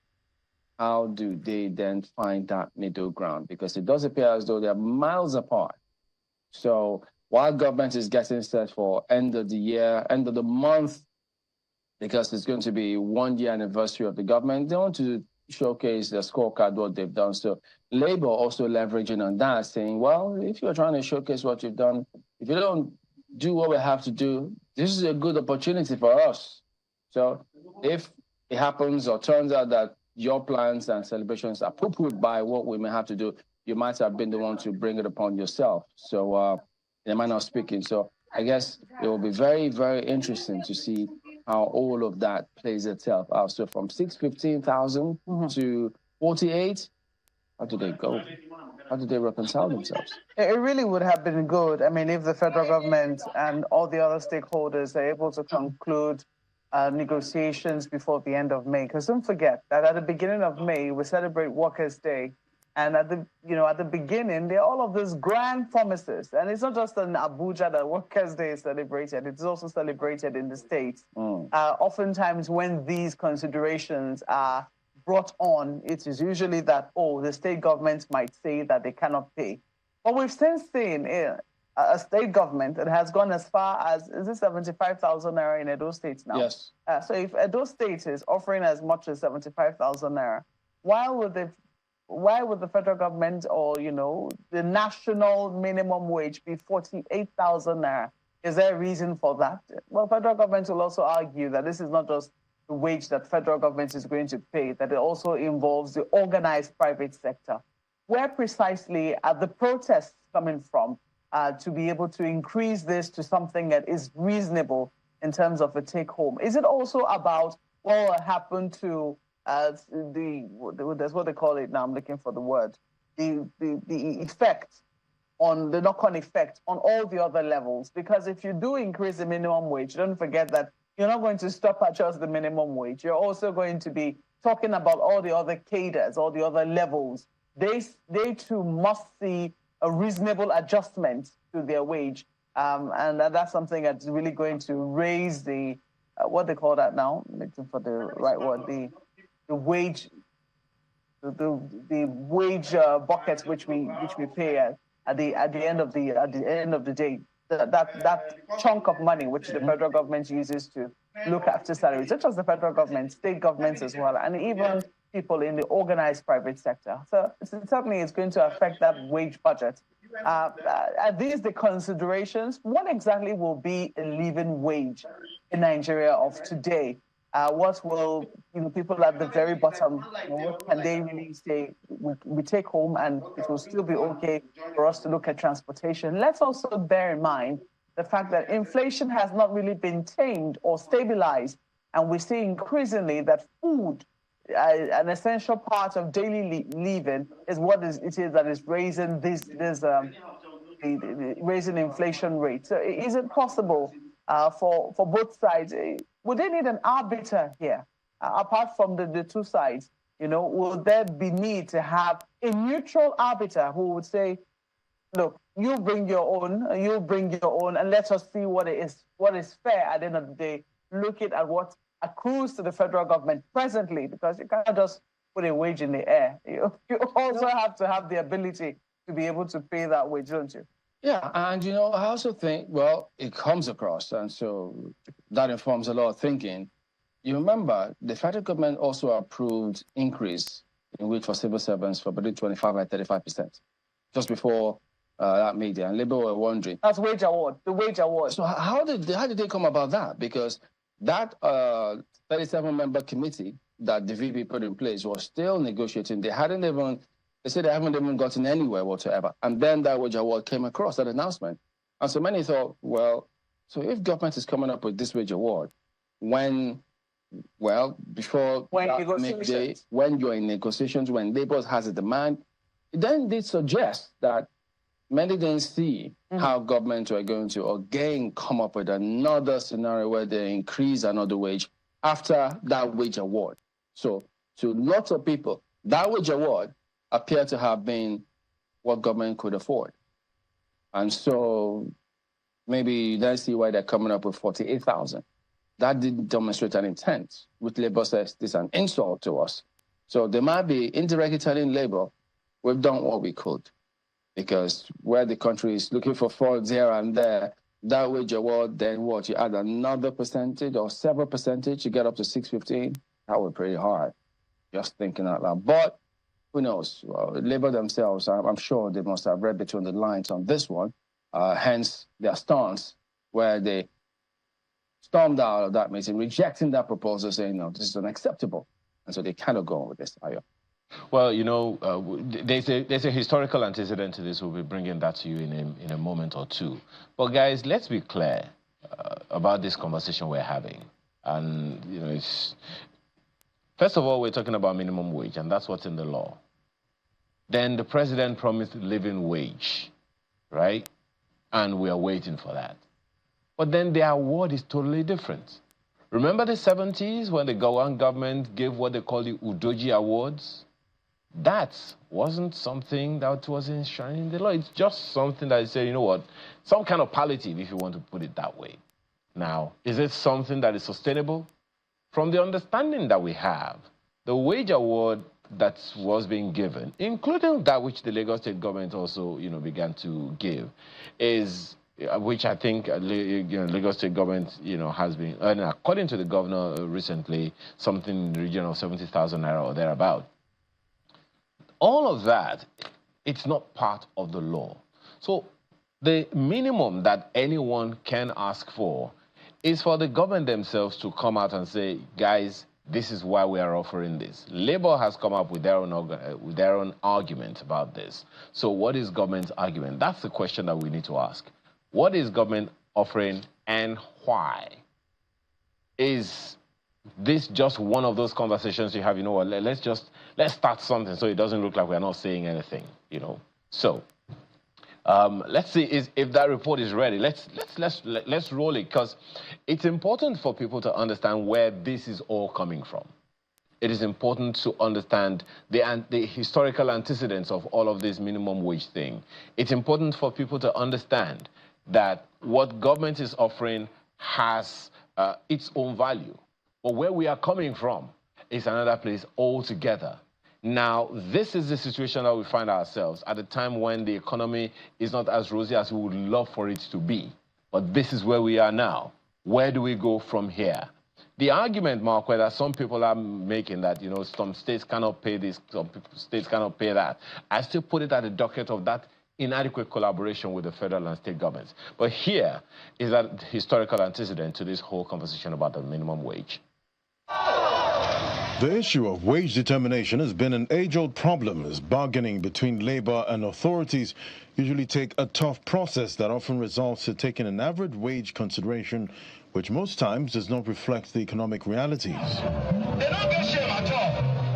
how do they then find that middle ground? Because it does appear as though they're miles apart. So while government is getting set for end of the year, end of the month, because it's going to be 1 year anniversary of the government, they want to showcase the scorecard, what they've done. So Labour also leveraging on that, saying, well, if you're trying to showcase what you've done, if you don't do what we have to do, this is a good opportunity for us. So if it happens or turns out that your plans and celebrations are poo-pooed by what we may have to do, you might have been the one to bring it upon yourself. So in a manner of speaking. So I guess it will be very, very interesting to see how all of that plays itself out. So from 615,000 to 48, how do they go? How do they reconcile themselves? It really would have been good, I mean, if the federal government and all the other stakeholders are able to conclude negotiations before the end of May. Because don't forget that at the beginning of May, we celebrate Workers' Day. And at the beginning, there are all of these grand promises. And it's not just in Abuja that Workers' Day is celebrated. It's also celebrated in the States. Oftentimes when these considerations are brought on, it is usually that, oh, the state government might say that they cannot pay. But we've since seen a state government that has gone as far as, is it 75,000 naira in Edo State now? Yes. So if Edo State is offering as much as 75,000 naira, why would the federal government or, the national minimum wage be 48,000 naira? Is there a reason for that? Well, federal government will also argue that this is not just the wage that federal government is going to pay, that it also involves the organized private sector. Where precisely are the protests coming from to be able to increase this to something that is reasonable in terms of a take-home? Is it also about what happened to that's what they call it now, I'm looking for the word, the effect on the knock-on effect on all the other levels? Because if you do increase the minimum wage, don't forget that you're not going to stop at just the minimum wage. You're also going to be talking about all the other cadres, all the other levels. They too must see a reasonable adjustment to their wage. And that's something that's really going to raise the, what they call that now, looking for the right word, the wage, the wage buckets which we pay at the end of the day. That chunk of money which the federal government uses to look after salaries, not just the federal government, state governments as well, and even people in the organized private sector. So certainly it's going to affect that wage budget. Are these the considerations? What exactly will be a living wage in Nigeria of today? What will people at the very bottom, what can they really say we take home and it will still be okay for us to look at transportation? Let's also bear in mind the fact that inflation has not really been tamed or stabilized, and we see increasingly that food, an essential part of daily living, is what it is that is raising raising inflation rate. So is it possible for both sides? Would they need an arbiter here, apart from the two sides? Will there be need to have a neutral arbiter who would say, look, you bring your own, and let us see what is fair at the end of the day, looking at what accrues to the federal government presently, because you can't just put a wage in the air. You also have to have the ability to be able to pay that wage, don't you? Yeah, and I also think, well, it comes across, and so that informs a lot of thinking. You remember, the federal government also approved increase in wage for civil servants for between 25 and 35%, just before that meeting, and Labour were wondering. That's wage award, the wage award. So how did they come about that? Because that 37-member committee that the VP put in place was still negotiating. They said they haven't even gotten anywhere whatsoever. And then that wage award came across, that announcement. And so many thought, well, so if government is coming up with this wage award, before midday, when you're in negotiations, when Labour has a demand, it then did suggest that many didn't see how government were going to again come up with another scenario where they increase another wage after that wage award. So to lots of people, that wage award appeared to have been what government could afford. And so maybe let's see why they're coming up with 48,000. That didn't demonstrate an intent, which Labour says this is an insult to us. So they might be indirectly telling Labour, we've done what we could. Because where the country is looking for funds here and there, that wage award, then what? You add another percentage or several percentage, you get up to 615. That would be pretty hard, just thinking out loud. But who knows? Well, Labour themselves, I'm sure they must have read between the lines on this one, hence their stance, where they stormed out of that meeting, rejecting that proposal, saying, no, this is unacceptable. And so they kind of go on with this. Well, there's a historical antecedent to this. We'll be bringing that to you in a moment or two. But guys, let's be clear about this conversation we're having. And, first of all, we're talking about minimum wage, and that's what's in the law. Then the president promised living wage, right? And we are waiting for that. But then the award is totally different. Remember the 70s when the Gawan government gave what they call the Udoji Awards? that wasn't something that was enshrined in the law. It's just something that you say, you know what, some kind of palliative, if you want to put it that way. Now, is it something that is sustainable? From the understanding that we have, the wage award that was being given, including that which the Lagos State government also, began to give, is which I think Lagos State government, has been earning, according to the governor recently, something in the region of 70,000 naira or thereabout. All of that, it's not part of the law. So the minimum that anyone can ask for is for the government themselves to come out and say, guys, this is why we are offering this. Labour has come up with their own argument about this. So what is government's argument? That's the question that we need to ask. What is government offering and why? Is this just one of those conversations you have, what, let's start something so it doesn't look like we're not saying anything, So let's see if that report is ready. Let's roll it, because it's important for people to understand where this is all coming from. It is important to understand the historical antecedents of all of this minimum wage thing. It's important for people to understand that what government is offering has its own value. But where we are coming from is another place altogether. Now, this is the situation that we find ourselves at a time when the economy is not as rosy as we would love for it to be. But this is where we are now. Where do we go from here? The argument, Mark, that some people are making that, some states cannot pay this, some states cannot pay that, I still put it at the docket of that inadequate collaboration with the federal and state governments. But here is that historical antecedent to this whole conversation about the minimum wage. The issue of wage determination has been an age-old problem, as bargaining between labor and authorities usually take a tough process that often results in taking an average wage consideration, which most times does not reflect the economic realities.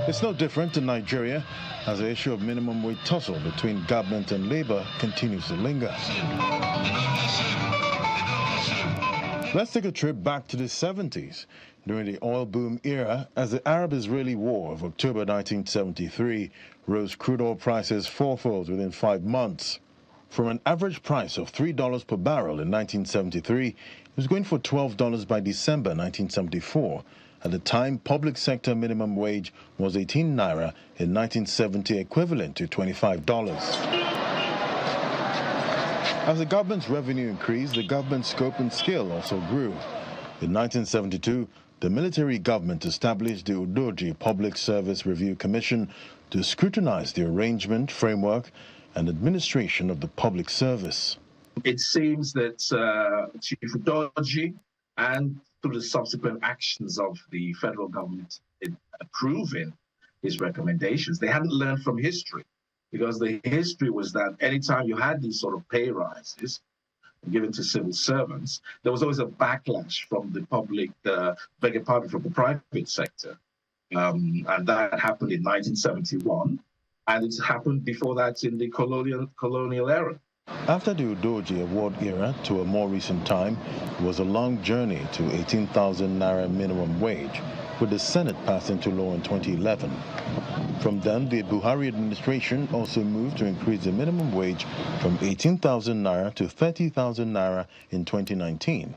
It's no different in Nigeria, as the issue of minimum wage tussle between government and labor continues to linger. Let's take a trip back to the 70s. During the oil boom era, as the Arab-Israeli War of October 1973 rose crude oil prices fourfold within 5 months. From an average price of $3 per barrel in 1973, it was going for $12 by December 1974. At the time, public sector minimum wage was 18 naira in 1970, equivalent to $25. As the government's revenue increased, the government's scope and scale also grew. In 1972, the military government established the Udoji Public Service Review Commission to scrutinize the arrangement, framework, and administration of the public service. It seems that Chief Udoji, and through the subsequent actions of the federal government in approving his recommendations, they hadn't learned from history, because the history was that anytime you had these sort of pay rises given to civil servants, there was always a backlash from the public, from the private sector. And that happened in 1971, and it's happened before that in the colonial era. After the Udoji award era to a more recent time, it was a long journey to 18,000 naira minimum wage, with the Senate passing into law in 2011. From then, the Buhari administration also moved to increase the minimum wage from 18,000 naira to 30,000 naira in 2019,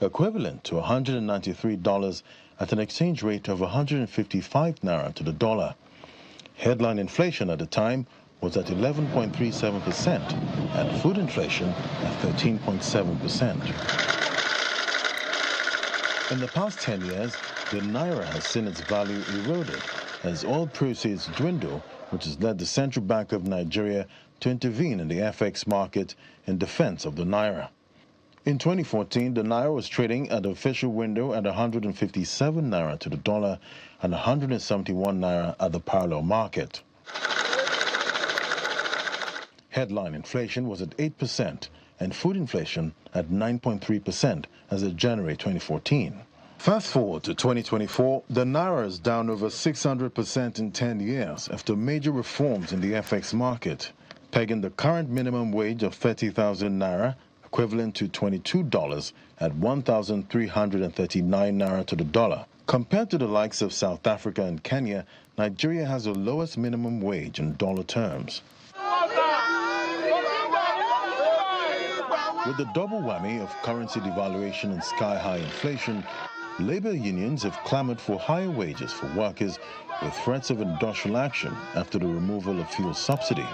equivalent to $193 at an exchange rate of 155 naira to the dollar. Headline inflation at the time was at 11.37%, and food inflation at 13.7%. In the past 10 years, the naira has seen its value eroded as oil proceeds dwindle, which has led the Central Bank of Nigeria to intervene in the FX market in defense of the naira. In 2014, the naira was trading at the official window at 157 naira to the dollar and 171 naira at the parallel market. Headline inflation was at 8% and food inflation at 9.3% as of January 2014. Fast forward to 2024, the naira is down over 600% in 10 years after major reforms in the FX market, pegging the current minimum wage of 30,000 naira, equivalent to $22, at 1,339 naira to the dollar. Compared to the likes of South Africa and Kenya, Nigeria has the lowest minimum wage in dollar terms. With the double whammy of currency devaluation and sky-high inflation, labor unions have clamored for higher wages for workers with threats of industrial action after the removal of fuel subsidy.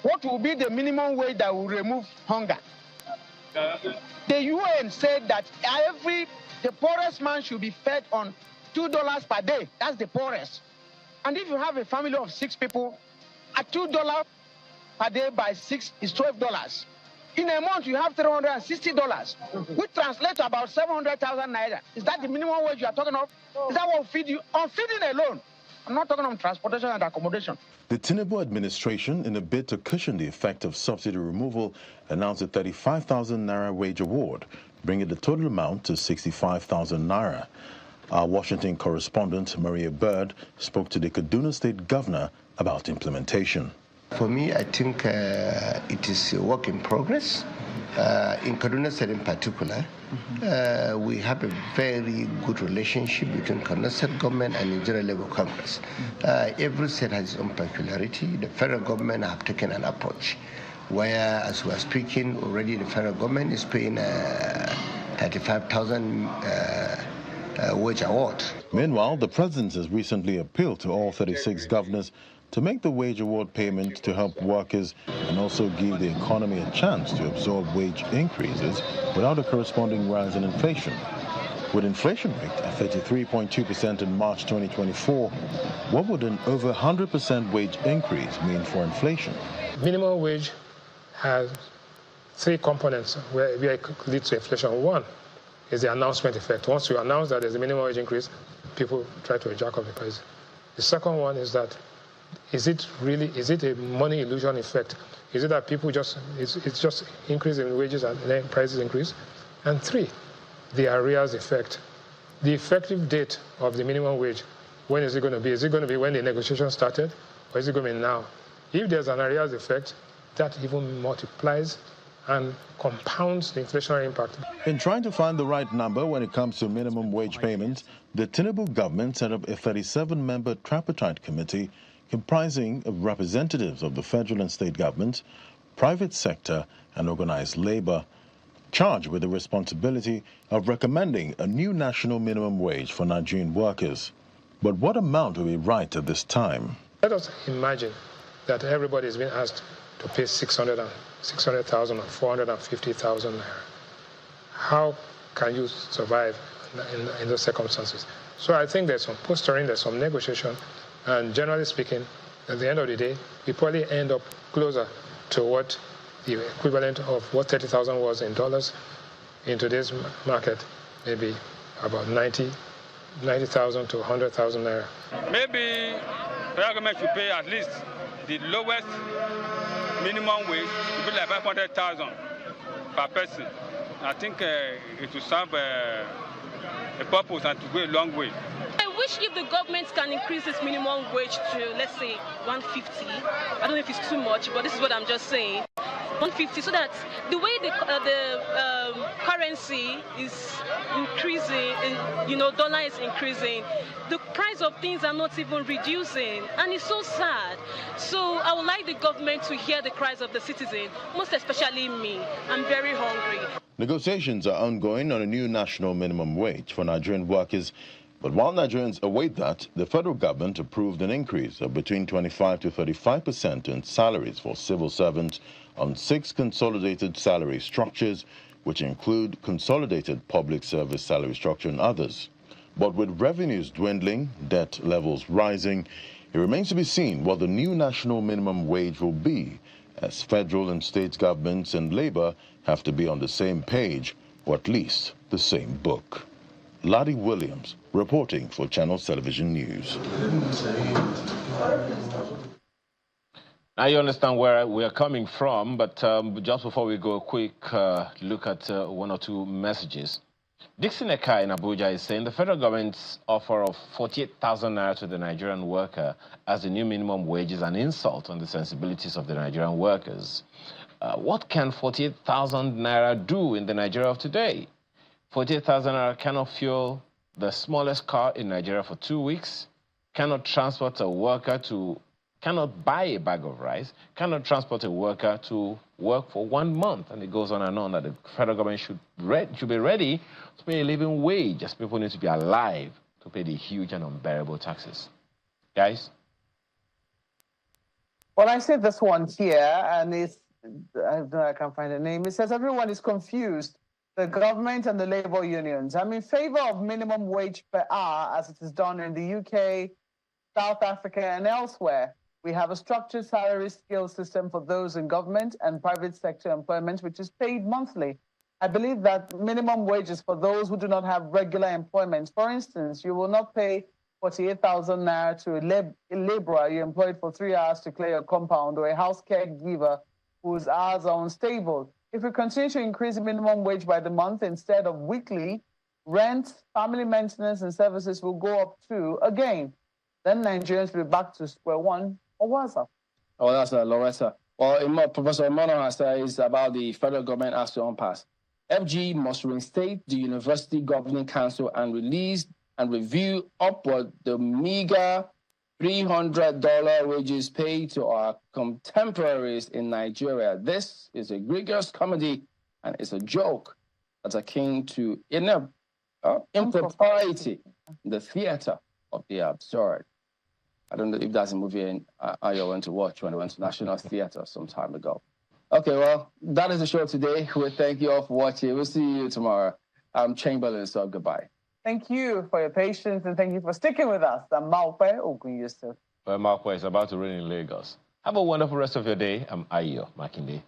What will be the minimum wage that will remove hunger? The UN said that the poorest man should be fed on $2 per day. That's the poorest. And if you have a family of 6 people, at $2 per day by 6 is $12. In a month, you have $360, which translates to about 700,000 naira. Is that the minimum wage you are talking of? Is that what will feed you? On feeding alone. I'm not talking on transportation and accommodation. The Tinubu administration, in a bid to cushion the effect of subsidy removal, announced a 35,000 naira wage award, bringing the total amount to 65,000 naira. Our Washington correspondent, Maria Bird, spoke to the Kaduna State governor about implementation. For me, I think it is a work in progress. In Kaduna State in particular, we have a very good relationship between Kaduna State government and Nigeria Labour Congress. Every state has its own peculiarity. The federal government have taken an approach where, as we are speaking, already the federal government is paying 35,000 wage award. Meanwhile, the president has recently appealed to all 36 governors to make the wage award payment to help workers and also give the economy a chance to absorb wage increases without a corresponding rise in inflation. With inflation rate at 33.2% in March 2024, what would an over 100% wage increase mean for inflation? Minimum wage has 3 components where it leads to inflation. One is the announcement effect. Once you announce that there's a minimum wage increase, people try to jack up the price. The second one is that is it a money illusion effect? Is it that people it's just increase in wages and then prices increase? And 3, the arrears effect. The effective date of the minimum wage, when is it going to be? Is it going to be when the negotiation started, or is it going to be now? If there's an arrears effect, that even multiplies and compounds the inflationary impact. In trying to find the right number when it comes to minimum wage payments, the Tinubu government set up a 37-member tripartite committee comprising of representatives of the federal and state governments, private sector, and organized labor, charged with the responsibility of recommending a new national minimum wage for Nigerian workers. But what amount will be right at this time? Let us imagine that everybody is being asked to pay 600,000 or 450,000 naira. How can you survive in those circumstances? So I think there's some posturing, there's some negotiation, and generally speaking, at the end of the day, we probably end up closer to what the equivalent of what 30,000 was in dollars in today's market, maybe about 90,000 to 100,000 naira. Maybe the government should pay at least the lowest minimum wage to be like 500,000 per person. I think it will serve a purpose and to go a long way. I wish if the government can increase this minimum wage to, let's say, 150. I don't know if it's too much, but this is what I'm just saying. 150, so that the way the currency is increasing, and, dollar is increasing, the price of things are not even reducing, and it's so sad. So I would like the government to hear the cries of the citizen, most especially me. I'm very hungry. Negotiations are ongoing on a new national minimum wage for Nigerian workers. But while Nigerians await that, the federal government approved an increase of between 25 to 35% in salaries for civil servants on 6 consolidated salary structures, which include consolidated public service salary structure and others. But with revenues dwindling, debt levels rising, it remains to be seen what the new national minimum wage will be, as federal and state governments and labor have to be on the same page, or at least the same book. Ladi Williams, reporting for Channels Television News. Now you understand where we are coming from, but just before we go, a quick look at 1 or 2 messages. Dixon Eka in Abuja is saying the federal government's offer of 48,000 naira to the Nigerian worker as the new minimum wage is an insult on the sensibilities of the Nigerian workers. What can 48,000 naira do in the Nigeria of today? 48,000 naira cannot fuel the smallest car in Nigeria for 2 weeks, cannot transport a worker to, cannot buy a bag of rice, cannot transport a worker to work for 1 month. And it goes on and on that the federal government should be ready to pay a living wage, as people need to be alive to pay the huge and unbearable taxes. Guys? Well, I said this one here, and it's, I can't find the name. It says everyone is confused, the government and the labor unions. I'm in favor of minimum wage per hour as it is done in the UK, South Africa, and elsewhere. We have a structured salary scale system for those in government and private sector employment, which is paid monthly. I believe that minimum wages for those who do not have regular employment. For instance, you will not pay 48,000 naira to a laborer you employed for 3 hours to clear your compound, or a house caregiver whose hours are unstable. If we continue to increase the minimum wage by the month instead of weekly, rent, family maintenance, and services will go up too. Again, then Nigerians will be back to square one, or worse. Oh, that's Loretta. Well, Professor Mono has said is about the federal government has to unpass. FG must reinstate the University Governing Council and release and review upward the meager $300 wages paid to our contemporaries in Nigeria. This is a egregious comedy and it's a joke that's akin to impropriety, the theater of the absurd. I don't know if that's a movie I went to watch when I went to National Theatre some time ago. Okay, well, that is the show today. We thank you all for watching. We'll see you tomorrow. I'm Chamberlain, so goodbye. Thank you for your patience and thank you for sticking with us. I'm Malpe Ogunyusu. Well, Malpe is about to rain in Lagos. Have a wonderful rest of your day. I'm Ayo Makinde.